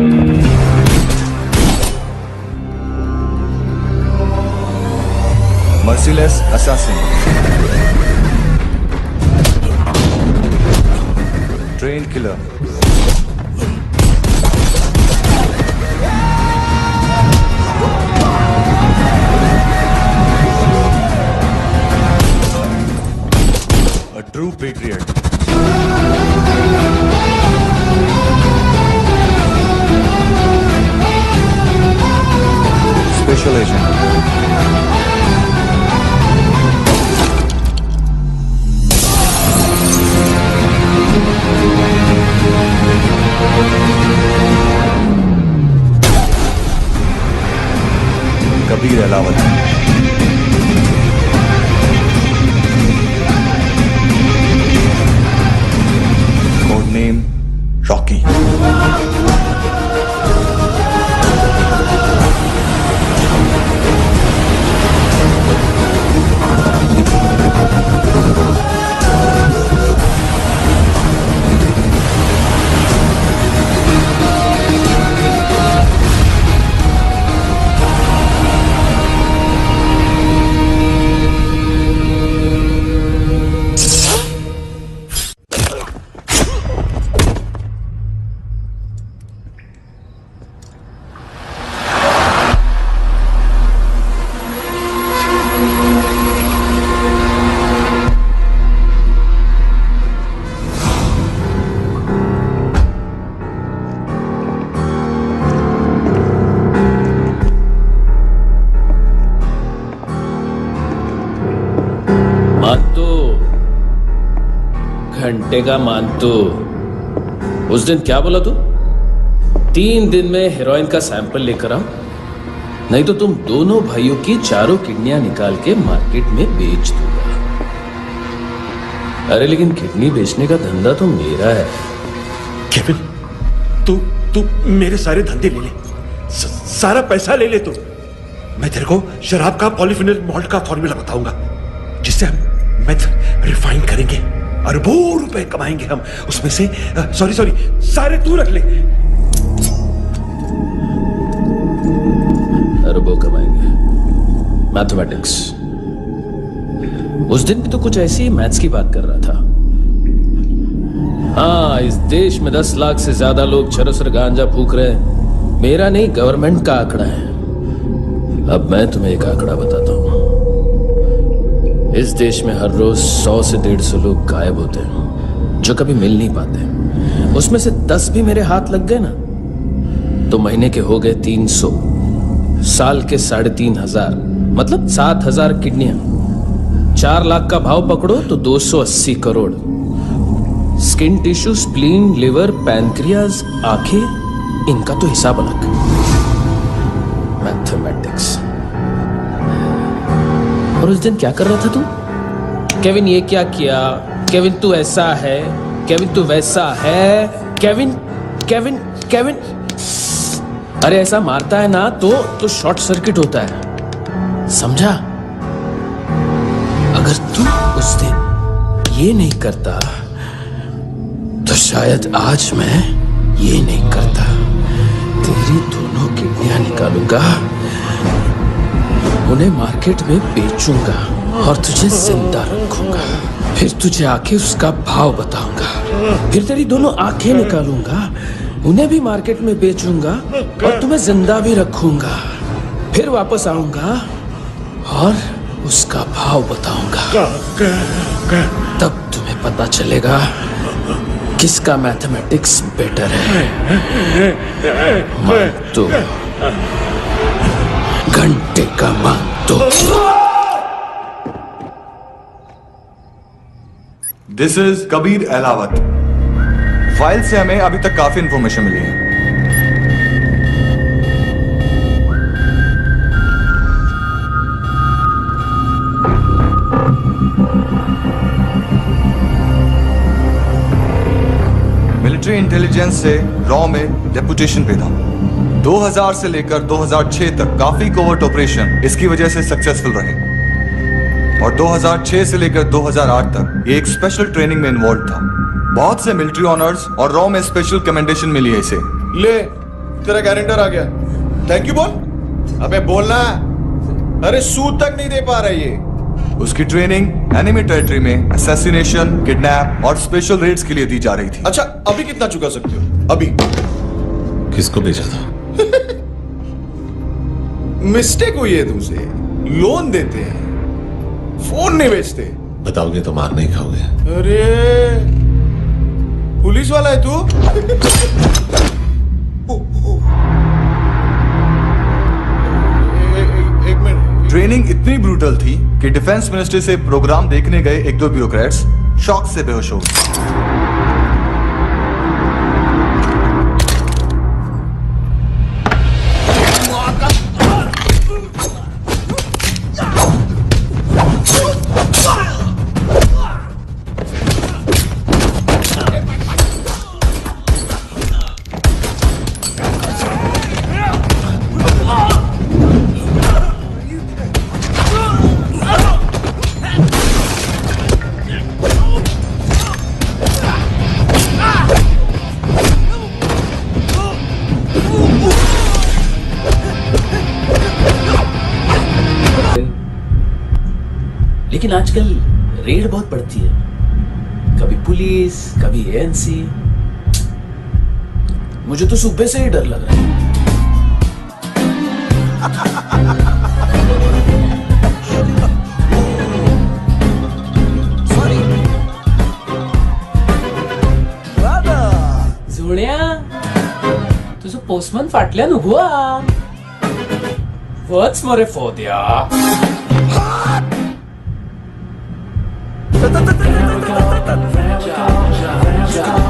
Merciless assassin, train killer, a true patriot. Special agent. Kabir Ahlawat. Code name Rocky. घंटे का मानतू, उस दिन क्या बोला तू? 3 दिन में हेरोइन का सैंपल लेकर आओ, नहीं तो तुम दोनों भाइयों की चारों किडनियां निकाल के मार्केट में बेच दूंगा। अरे लेकिन किडनी बेचने का धंधा तो मेरा है। केविन, तू मेरे सारे धंधे ले ले, सारा पैसा ले ले तू। मैं तेरे को शराब का पॉलीफिनल मॉल्ट का फॉर्मूला बताऊंगा, जिससे हम मेथ रिफाइन करेंगे, अरबों रुपए कमाएंगे हम उसमें से। सॉरी सारे तू रख ले। अरबों कमाएंगे, मैथमेटिक्स। उस दिन भी तो कुछ ऐसी ही मैथ्स की बात कर रहा था। हाँ, इस देश में 10 लाख से ज्यादा लोग चरस और गांजा फूक रहे हैं। मेरा नहीं, गवर्नमेंट का आंकड़ा है। अब मैं तुम्हें एक आंकड़ा बताता हूं। इस देश में हर रोज 100 से 150 लोग गायब होते हैं, जो कभी मिल नहीं पाते। उसमें से 10 भी मेरे हाथ लग गए ना, तो महीने के हो गए 300, साल के 3500, मतलब 7000 किडनियां। 4 लाख का भाव पकड़ो तो 280 crore. Skin tissue, spleen, liver, pancreas, आंखें, इनका तो हिसाब अलग। मैथमेटिक्स। और उस दिन क्या कर रहा था तू? केविन ये क्या किया, केविन तू ऐसा है, केविन तू वैसा है, केविन केविन केविन। अरे ऐसा मारता है ना तो शॉर्ट सर्किट होता है, समझा? अगर तू उस दिन ये नहीं करता तो शायद आज मैं ये नहीं करता। तेरी दोनों किडनियां निकालूंगा, उन्हें मार्केट में बेचूंगा और तुझे जिंदा रखूंगा। फिर तुझे आके उसका भाव बताऊंगा। फिर तेरी दोनों आंखें निकालूंगा, उन्हें भी मार्केट में बेचूंगा और तुम्हें जिंदा भी रखूंगा। फिर वापस आऊंगा और उसका भाव बताऊंगा। तब तुम्हें पता चलेगा किसका मैथमेटिक्स बेटर है। मानतो, घंटे का मानतो। This is Kabir Ahlawat. File से हमें अभी तक काफी इंफॉर्मेशन मिली है। मिलिट्री इंटेलिजेंस से रॉ में डेपुटेशन पे था। 2000 से लेकर 2006 तक काफी कोवर्ट ऑपरेशन इसकी वजह से सक्सेसफुल रहे और 2006 से लेकर 2008 तक ये एक स्पेशल ट्रेनिंग में इन्वॉल्व था। बहुत से मिलिट्री ऑनर्स और रॉ में स्पेशल कमेंडेशन मिली है इसे। ले तेरा गारंटर आ गया, थैंक यू बोल। अबे बोलना, अरे सूद तक नहीं दे पा रहा ये। उसकी ट्रेनिंग एनिमी टेरिटरी में असैसिनेशन, किडनैप और स्पेशल रेड्स के लिए दी जा रही थी। अच्छा अभी कितना चुका सकते हो? अभी किसको भेजा था? मिस्टेक हुई है तुमसे, लोन देते हैं, फोन नहीं बेचते। बताओगे तो मार नहीं खाओगे। अरे पुलिस वाला है तू? एक मिनट। ट्रेनिंग इतनी ब्रूटल थी कि डिफेंस मिनिस्ट्री से प्रोग्राम देखने गए एक दो ब्यूरोक्रेट्स शॉक से बेहोश हो गए। लेकिन आजकल रेड बहुत पड़ती है, कभी पुलिस कभी एएनसी। मुझे तो सुबह से ही डर लग रहा है। जोड्या तुझं पोस्टमन फाटल्यान उभो हा. वच मरे फोद्या.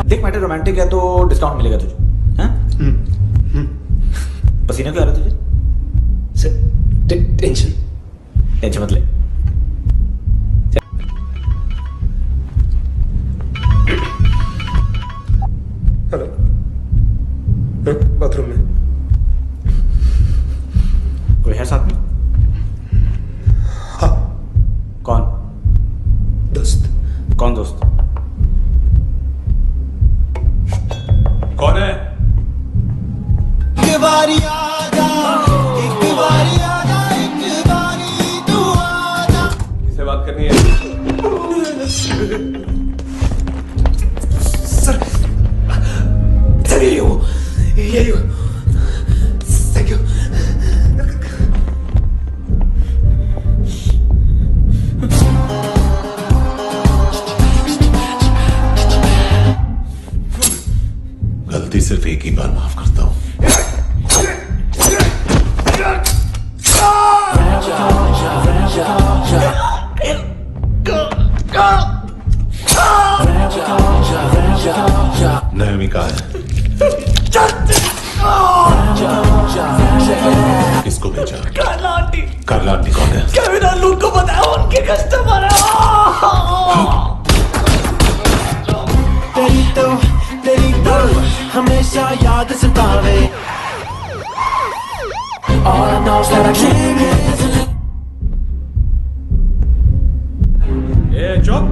देख मैटर रोमांटिक है तो डिस्काउंट मिलेगा तुझे. हाँ? पसीना क्यों आ रहा तुझे? सर टेंशन मत ले. हेलो, बाथरूम में कोई है साथ में? हाँ. कौन? दोस्त. कौन दोस्त? कौन है? एक बारी आजा, एक बारी आजा, एक बारी तू आजा. किससे बात करनी है? सर यही हो. Thank you. गलती सिर्फ एक ही बार माफ करता हूं. नायोमी कहाँ है? किसको भेजा? कार्ला आंटी. कार्ला आंटी कौन है? केविन और लूक को बताया उनके कस्टमर है. तेरी तो हमेशा याद सतावे. All I know is that I can't live. ए चुप.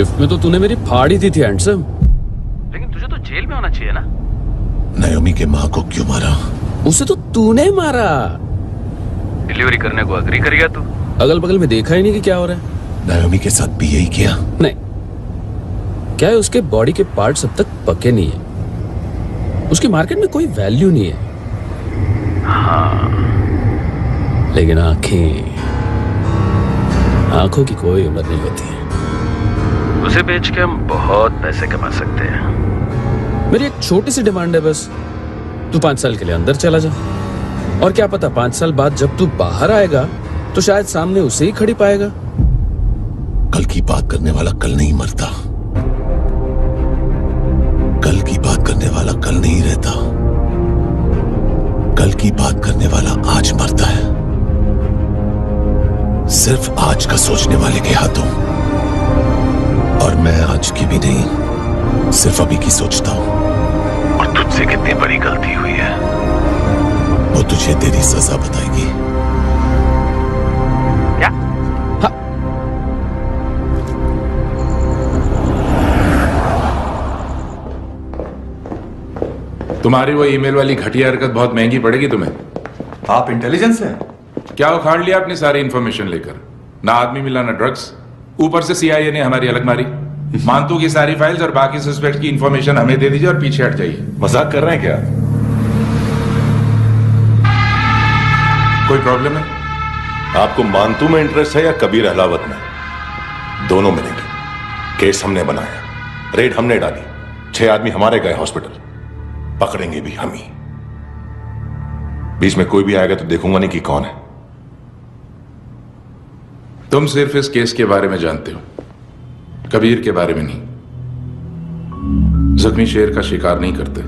लिफ्ट में तो तूने मेरी फाड़ ही दी थी हैंडसम। लेकिन तुझे तो जेल में होना चाहिए ना। नायोमी के माँ को क्यों मारा? उसे तो तूने मारा। डिलीवरी करने को अग्री कर गया तू। अगल बगल में देखा ही नहीं कि क्या हो रहा है। नायोमी के साथ भी यही किया? नहीं, क्या है उसके बॉडी के पार्ट्स अब तक पके नहीं है, उसकी मार्केट में कोई वैल्यू नहीं है। हाँ, लेकिन आंखों की कोई उम्र नहीं होती है। उसे बेच के हम बहुत पैसे कमा सकते हैं। मेरी एक छोटी सी डिमांड है बस, तू 5 साल के लिए अंदर चला जा, और क्या पता 5 साल बाद जब तू बाहर आएगा तो शायद सामने उसे ही खड़ी पाएगा। कल की बात करने वाला कल नहीं मरता, कल की बात करने वाला कल नहीं रहता, कल की बात करने वाला आज मरता है। सिर्फ आज का सोचने वाले के हाथों। और मैं आज की भी नहीं, सिर्फ अभी की सोचता हूं। और तुझसे कितनी बड़ी गलती हुई है वो तुझे तेरी सजा बताएगी। क्या? हाँ। तुम्हारी वो ईमेल वाली घटिया हरकत बहुत महंगी पड़ेगी तुम्हें। आप इंटेलिजेंस हैं? क्या उखाड़ लिया अपनी सारी इंफॉर्मेशन लेकर? ना आदमी मिला ना ड्रग्स, ऊपर से सीआईए ने हमारी अलग मारी। मानतू की सारी फाइल्स और बाकी सस्पेक्ट की इंफॉर्मेशन हमें दे दीजिए और पीछे हट जाइए। मजाक कर रहे हैं क्या? कोई प्रॉब्लम है? आपको मानतू में इंटरेस्ट है या कबीर अहलावत में? दोनों मिलेंगे। केस हमने बनाया, रेड हमने डाली, 6 आदमी हमारे गए हॉस्पिटल, पकड़ेंगे भी हम ही। बीच में कोई भी आएगा तो देखूंगा नहीं कि कौन है। तुम सिर्फ इस केस के बारे में जानते हो, कबीर के बारे में नहीं। जख्मी शेर का शिकार नहीं करते।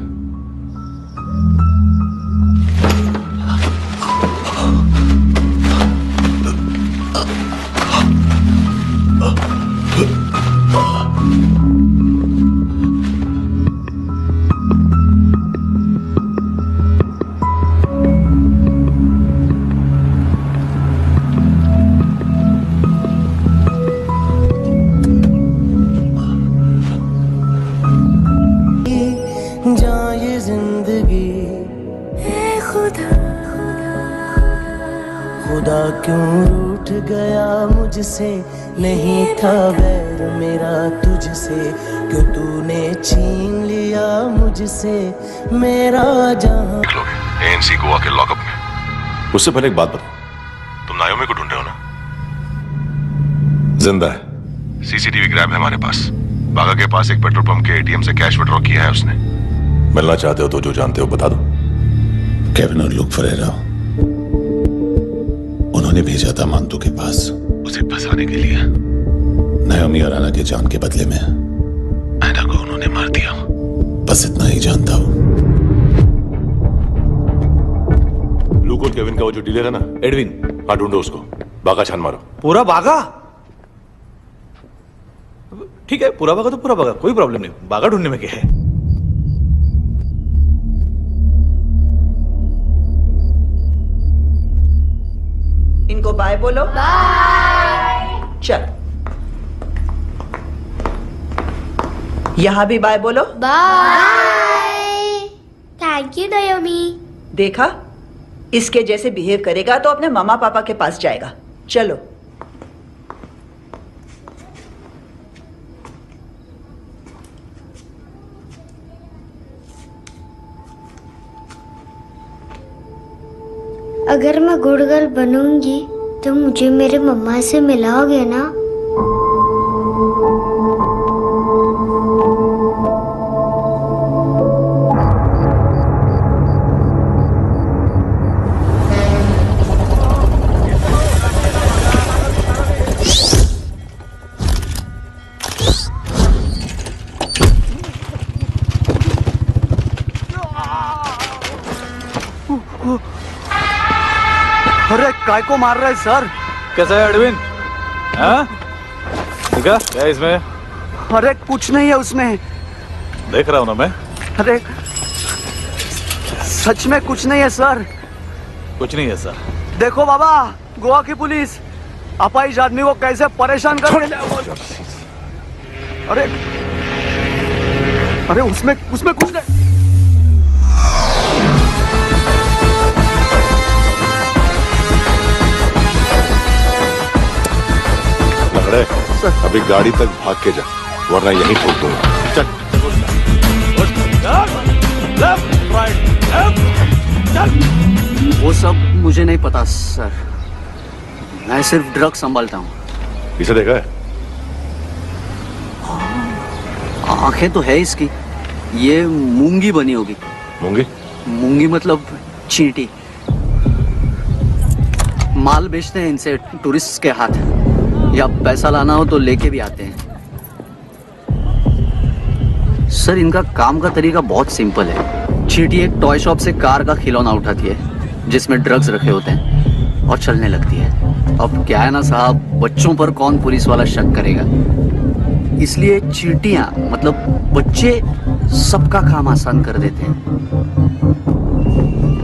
खुदा क्यों रूठ गया मुझसे, नहीं था वैर मेरा तुझसे, क्यों तूने छीन लिया मुझसे मेरा जहां। एएनसी गोवा के लॉकअप में। उससे पहले एक बात बताओ, तुम नायोमी को ढूंढ रहे हो ना? जिंदा है, सीसीटीवी ग्रैब है हमारे पास। बागा के पास एक पेट्रोल पंप के एटीएम से कैश विड्रॉ किया है उसने। मिलना चाहते हो तो जो जानते हो बता दो। केविन और लुक फरेरा उन्होंने भेजा था मानतू के पास उसे फंसाने के लिए। नायोमी और आना के जान के बदले में आना को उन्होंने मार दिया। बस इतना ही जानता हूं। लुक और केविन का वो जो डीलर है ना, एडविन, हाँ ढूंढो उसको। बागा छान मारो। पूरा बागा? ठीक है, पूरा बागा तो पूरा बागा, कोई प्रॉब्लम नहीं। बागा ढूंढने में क्या है? इनको बाय बोलो। बाय। चल, यहां भी बाय बोलो। बाय। Thank you नायोमी। देखा, इसके जैसे बिहेव करेगा तो अपने मामा पापा के पास जाएगा। चलो। अगर मैं गुड गर्ल बनूंगी तो मुझे मेरे मम्मा से मिलाओगे ना? अरे काय को मार रहा है सर? कैसा है एडविन? हाँ? देखा क्या इसमें? अरे कुछ नहीं है उसमें। देख रहा हूं ना मैं। अरे सच में कुछ नहीं है सर। कुछ नहीं है सर। देखो बाबा, गोवा की पुलिस अपाहिज आदमी को कैसे परेशान कर रही है। अरे अरे उसमें उसमें कुछ नहीं। लंगड़े अभी गाड़ी तक भाग के जा, वरना यहीं ठोक दूंगा। चल। वो सब मुझे नहीं पता सर, मैं सिर्फ ड्रग संभालता हूँ। इसे देखा है? आंखें तो है इसकी, ये मूंगी बनी होगी। मूंगी? मूंगी मतलब चींटी। माल बेचते हैं इनसे टूरिस्ट के हाथ, या पैसा लाना हो तो लेके भी आते हैं। सर इनका काम का तरीका बहुत सिंपल है। चींटी एक टॉय शॉप से कार का खिलौना उठाती है जिसमें ड्रग्स रखे होते हैं और चलने लगती है। अब क्या है ना साहब, बच्चों पर कौन पुलिस वाला शक करेगा, इसलिए चींटियां मतलब बच्चे सबका काम आसान कर देते हैं।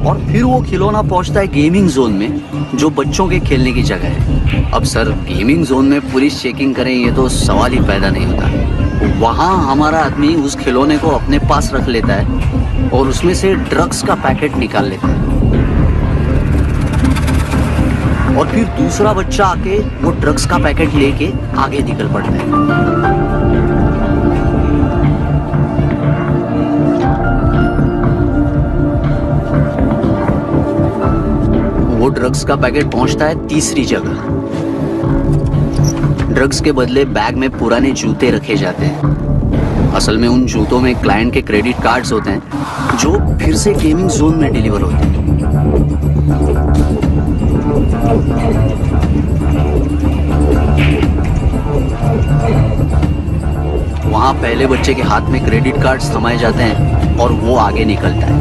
और फिर वो खिलौना पहुंचता है गेमिंग जोन में, जो बच्चों के खेलने की जगह है। अब सर गेमिंग जोन में पुलिस चेकिंग करें ये तो सवाल ही पैदा नहीं होता। वहां हमारा आदमी उस खिलौने को अपने पास रख लेता है और उसमें से ड्रग्स का पैकेट निकाल लेता है, और फिर दूसरा बच्चा आके वो ड्रग्स का पैकेट लेके आगे निकल पड़ता है। वो ड्रग्स का पैकेट पहुंचता है तीसरी जगह। ड्रग्स के बदले बैग में पुराने जूते रखे जाते हैं। असल में उन जूतों में क्लाइंट के क्रेडिट कार्ड्स होते हैं जो फिर से गेमिंग जोन में डिलीवर होते हैं। वहां पहले बच्चे के हाथ में क्रेडिट कार्ड्स थमाए जाते हैं और वो आगे निकलता है।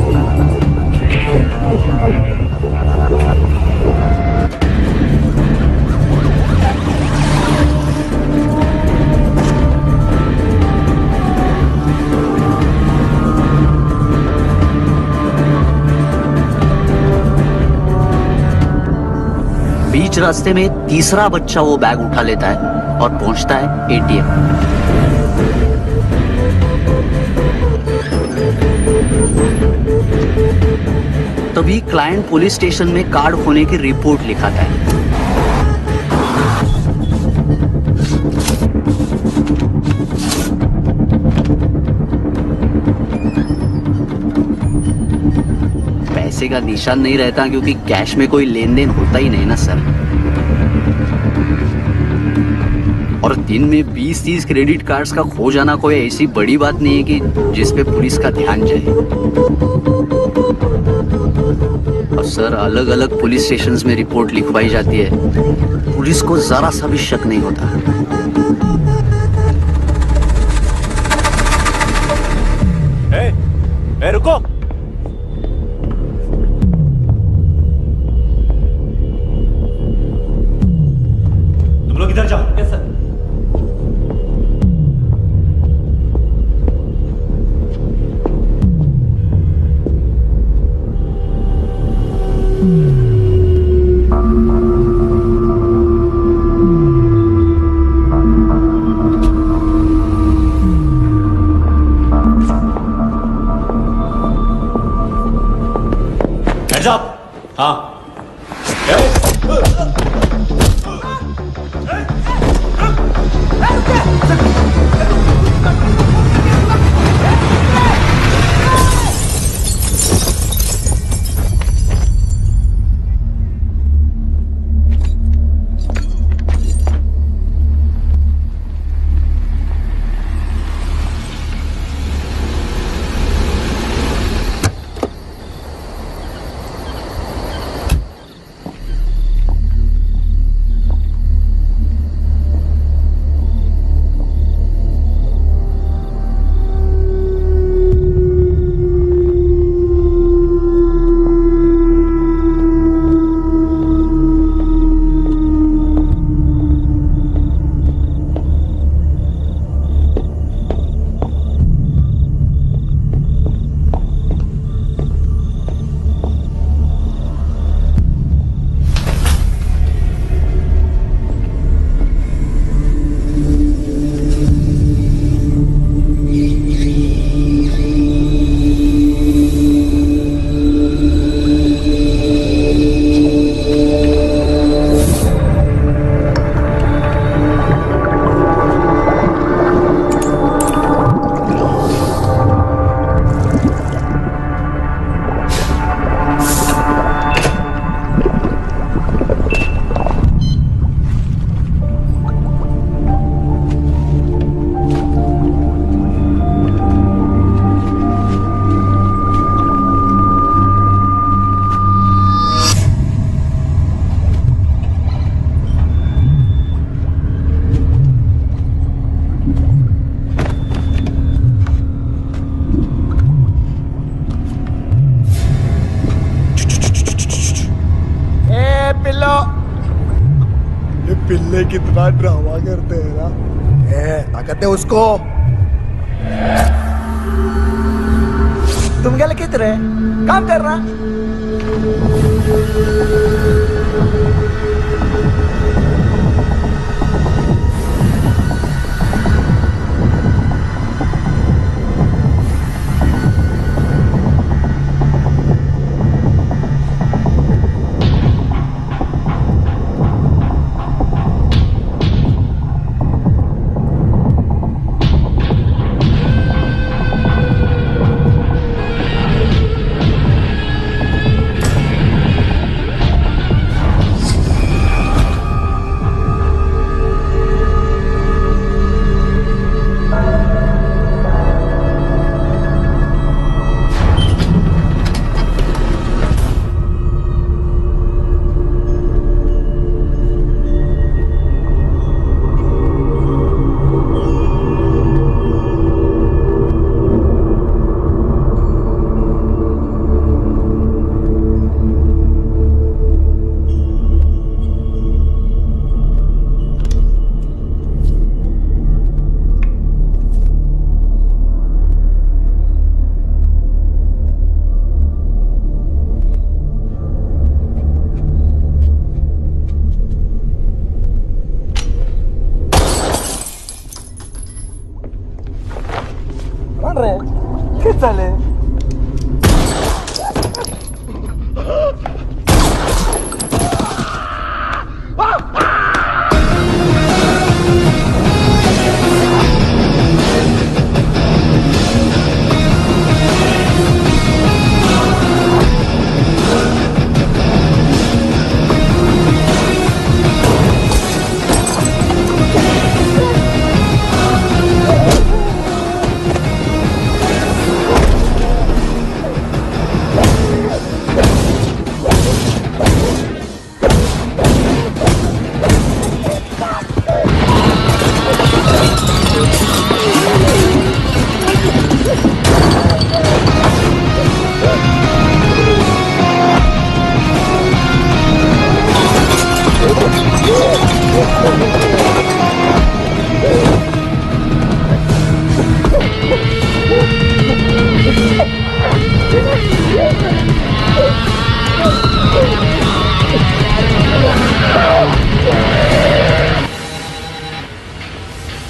बीच रास्ते में तीसरा बच्चा वो बैग उठा लेता है और पहुंचता है एटीएम। तभी क्लाइंट पुलिस स्टेशन में कार्ड खोने की रिपोर्ट लिखाता है। पैसे का निशान नहीं रहता क्योंकि कैश में कोई लेन देन होता ही नहीं ना सर। और दिन में 20-30 क्रेडिट कार्ड्स का खो जाना कोई ऐसी बड़ी बात नहीं है कि जिस पे पुलिस का ध्यान जाए। और सर अलग अलग पुलिस स्टेशंस में रिपोर्ट लिखवाई जाती है, पुलिस को जरा सा भी शक नहीं होता। रुको, तुम लोग इधर जाओ। Yes sir. का ड्रामा करते हैं ना। ताकत है उसको। तुम क्या लिखित रहे काम कर रहा। चले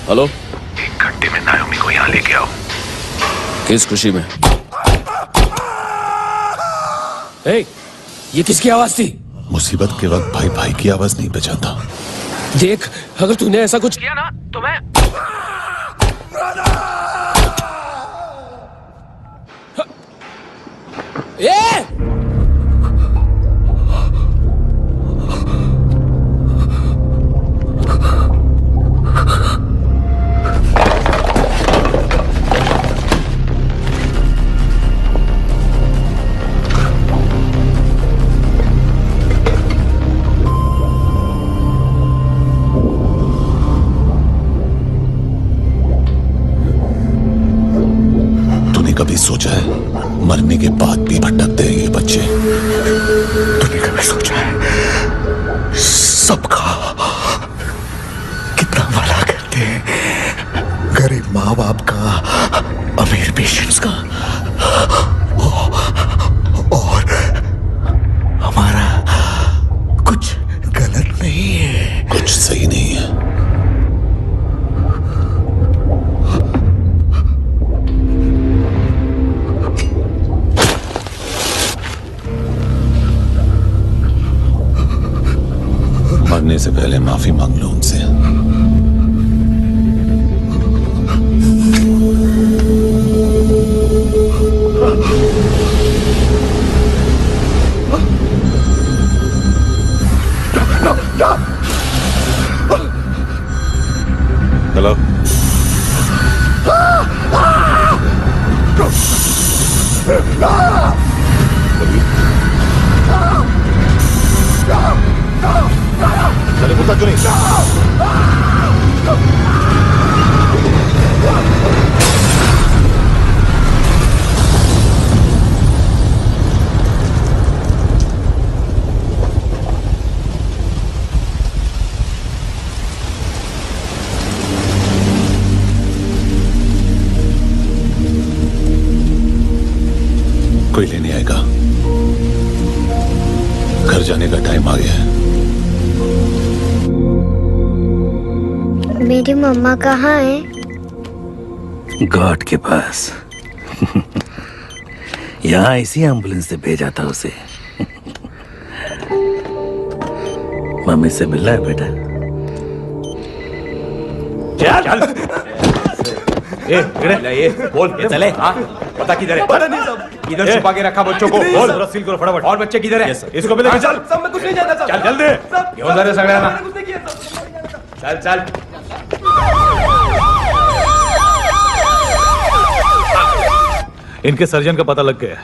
हेलो, 1 घंटे में नायोमी को यहाँ लेके आओ। किस खुशी में? ए, ये किसकी आवाज थी? मुसीबत के वक्त भाई भाई की आवाज नहीं बचाता। देख, अगर तूने ऐसा कुछ किया ना तो मैं ए! कभी सोचा है मरने के बाद भी भटकते हैं ये बच्चे? तूने कभी सोचा है सबका कितना भला करते हैं? गरीब माँ बाप का, अमीर पेशेंट्स का, और हमारा कुछ गलत नहीं है, कुछ सही नहीं है। मरने से पहले माफी मांग लो उनसे। हेलो, चले बोलता क्यों नहीं? जाने का टाइम आ गया है। मेरी मम्मा कहाँ है? गॉड के पास। यहाँ इसी एम्बुलेंस से भेजा था उसे। मम्मी से मिलना है बेटा। चल ये बोल ये चले। हाँ पता किधर है? पता नहीं सब। इधर छुपा के रखा बच्चों को। बोल सील करो फटाफट। और बच्चे किधर है? इसको भी लेके चल। सब में कुछ नहीं जानता। चल जल्दी घेऊन जा रे सगळ्यांना। चल चल। इनके सर्जन का पता लग गया।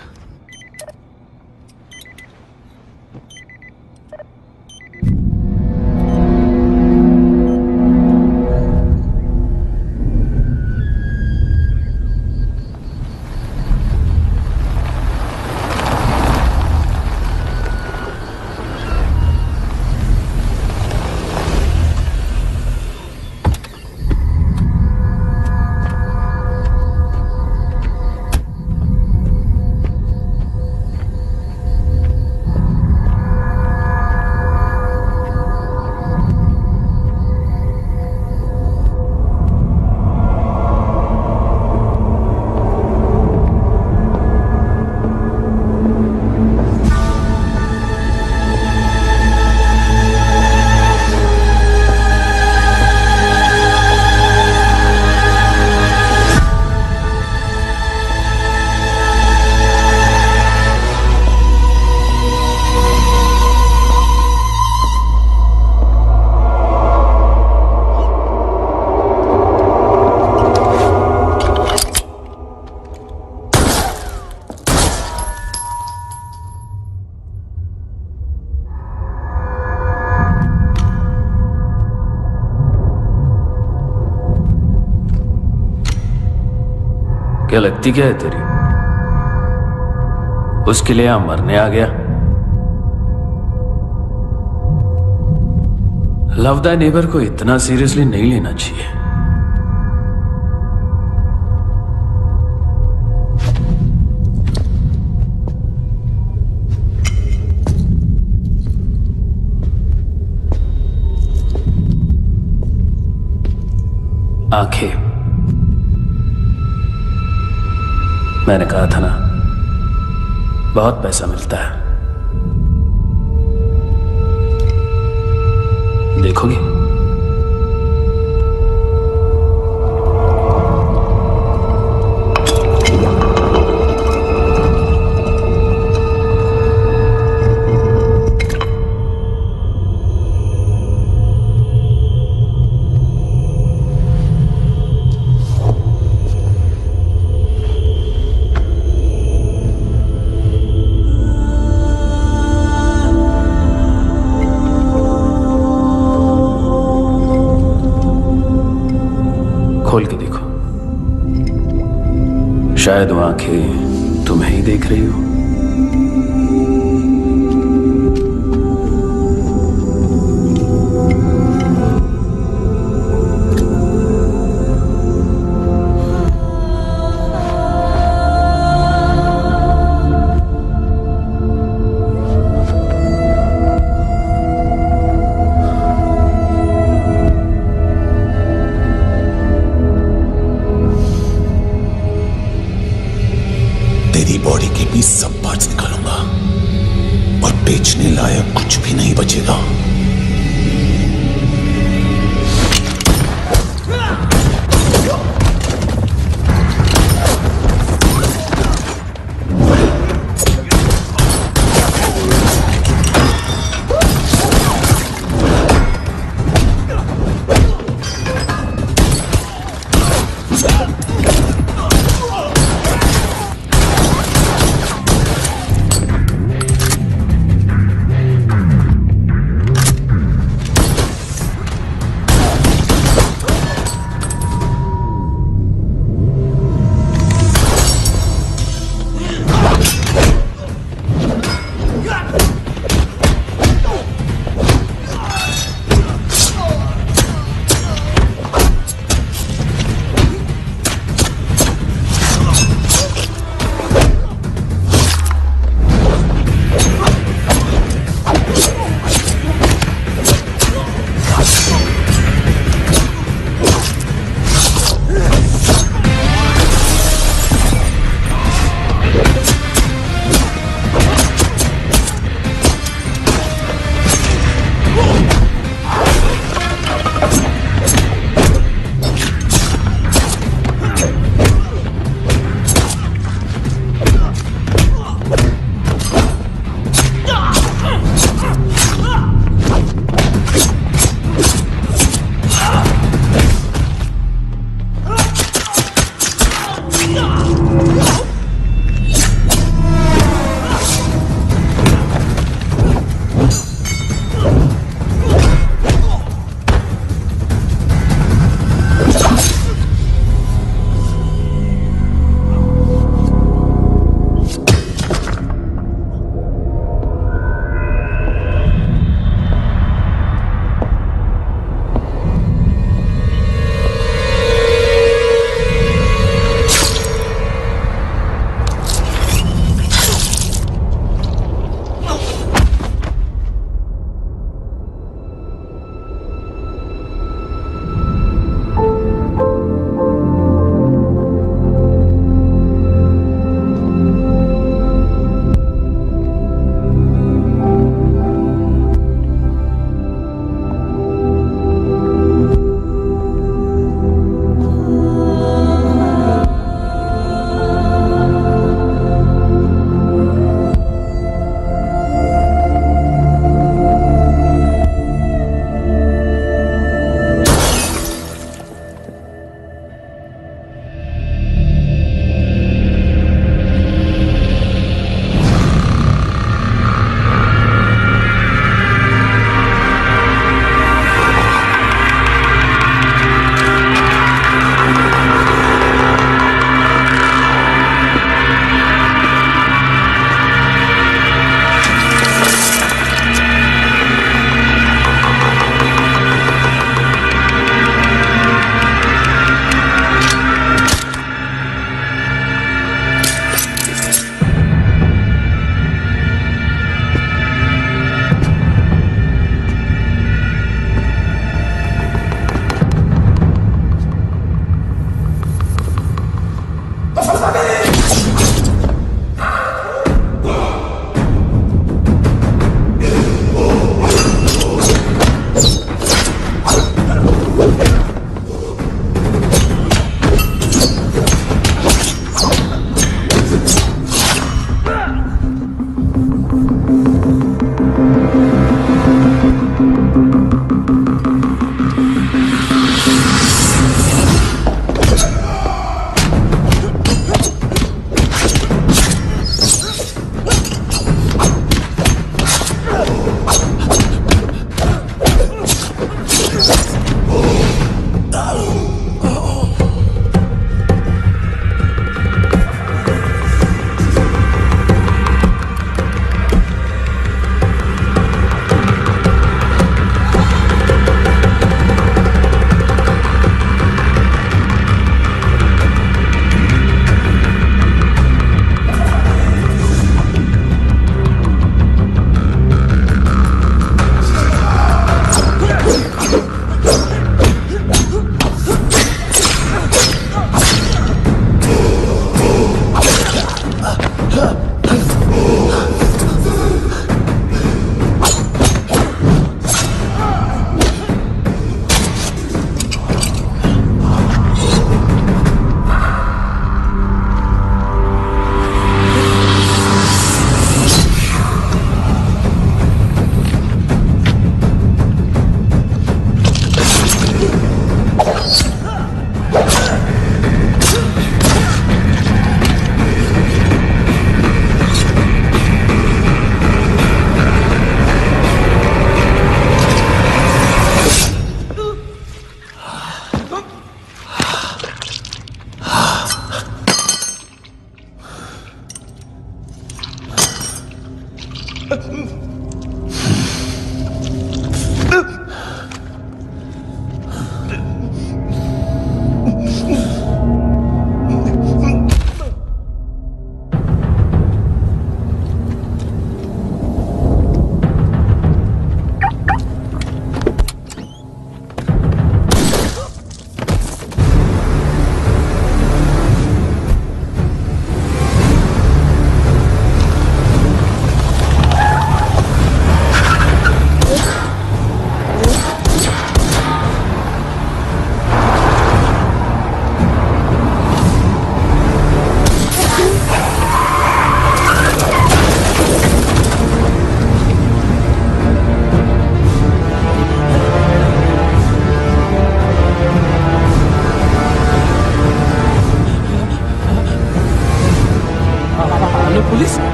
क्या लगती क्या है तेरी? उसके लिए यहां मरने आ गया? लव द नेबर को इतना सीरियसली नहीं लेना चाहिए। आंखें, मैंने कहा था ना, बहुत पैसा मिलता है। देखोगी? खोल के देखो, शायद वो आंखें तुम्हें ही देख रही हो। तेरी बॉडी के भी सब पार्ट्स निकालूंगा और बेचने लायक कुछ भी नहीं बचेगा।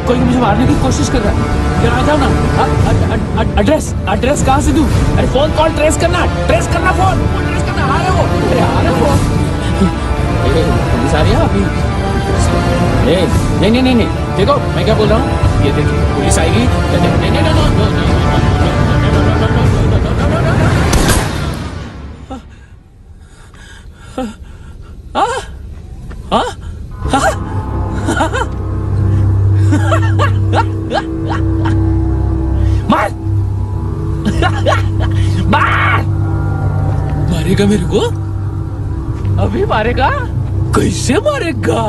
कोई मुझे मारने की कोशिश कर रहा है। इधर आ जाओ ना। एड्रेस कहाँ से दूं? अरे फोन कॉल ट्रेस करना फोन ट्रेस करना। आ रहे हो? अरे आ रहे हो? पुलिस आ रही है अभी? नहीं, देखो मैं क्या बोल रहा हूँ, ये देखिए पुलिस आएगी। मार मारेगा मेरे को? अभी मारेगा? कैसे मारेगा?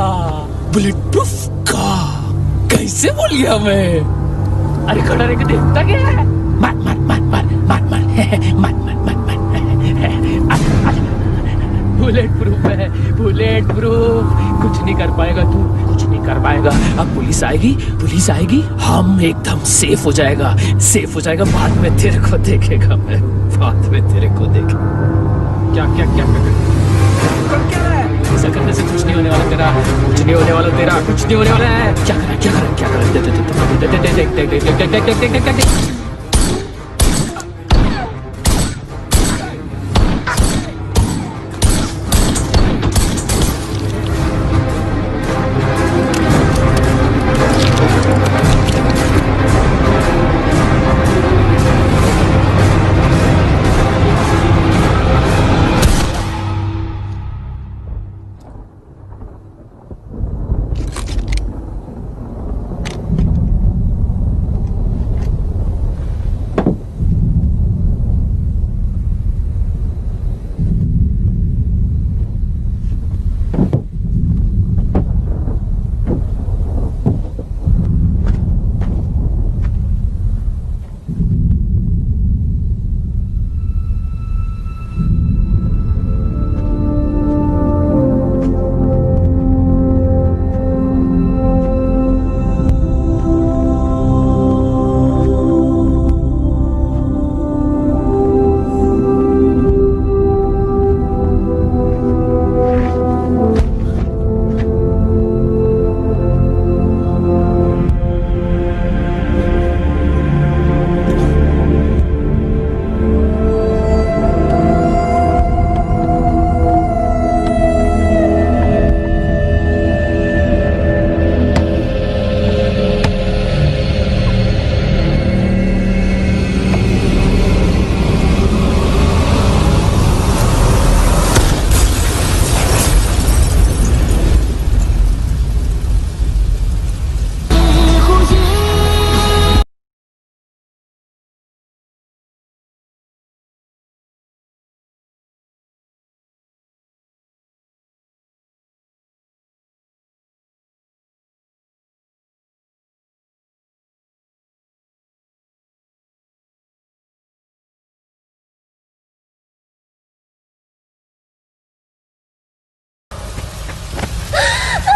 बुलेट प्रूफ का कैसे बोल गया मैं? अरे खड़ा रह के देखता क्या है? मार बुलेट प्रूफ है, बुलेट प्रूफ। कुछ नहीं कर पाएगा तू, कुछ नहीं कर पाएगा। अब पुलिस आएगी, हम एकदम सेफ हो जाएगा। बाद में तेरे को देखेगा मैं, बाद में तेरे को देखेगा। क्या ऐसा करने से कुछ नहीं होने वाला तेरा, कुछ नहीं होने वाला है। क्या करा? देख।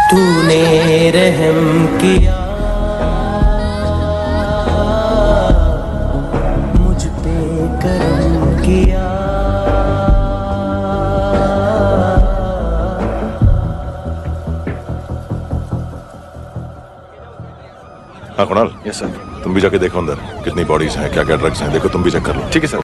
तूने रहम किया मुझ पे, करम किया। हाँ कुणाल, यस सर। तुम भी जाके देखो अंदर कितनी बॉडीज हैं, क्या क्या ड्रग्स हैं, देखो तुम भी चेक कर लो। ठीक है सर।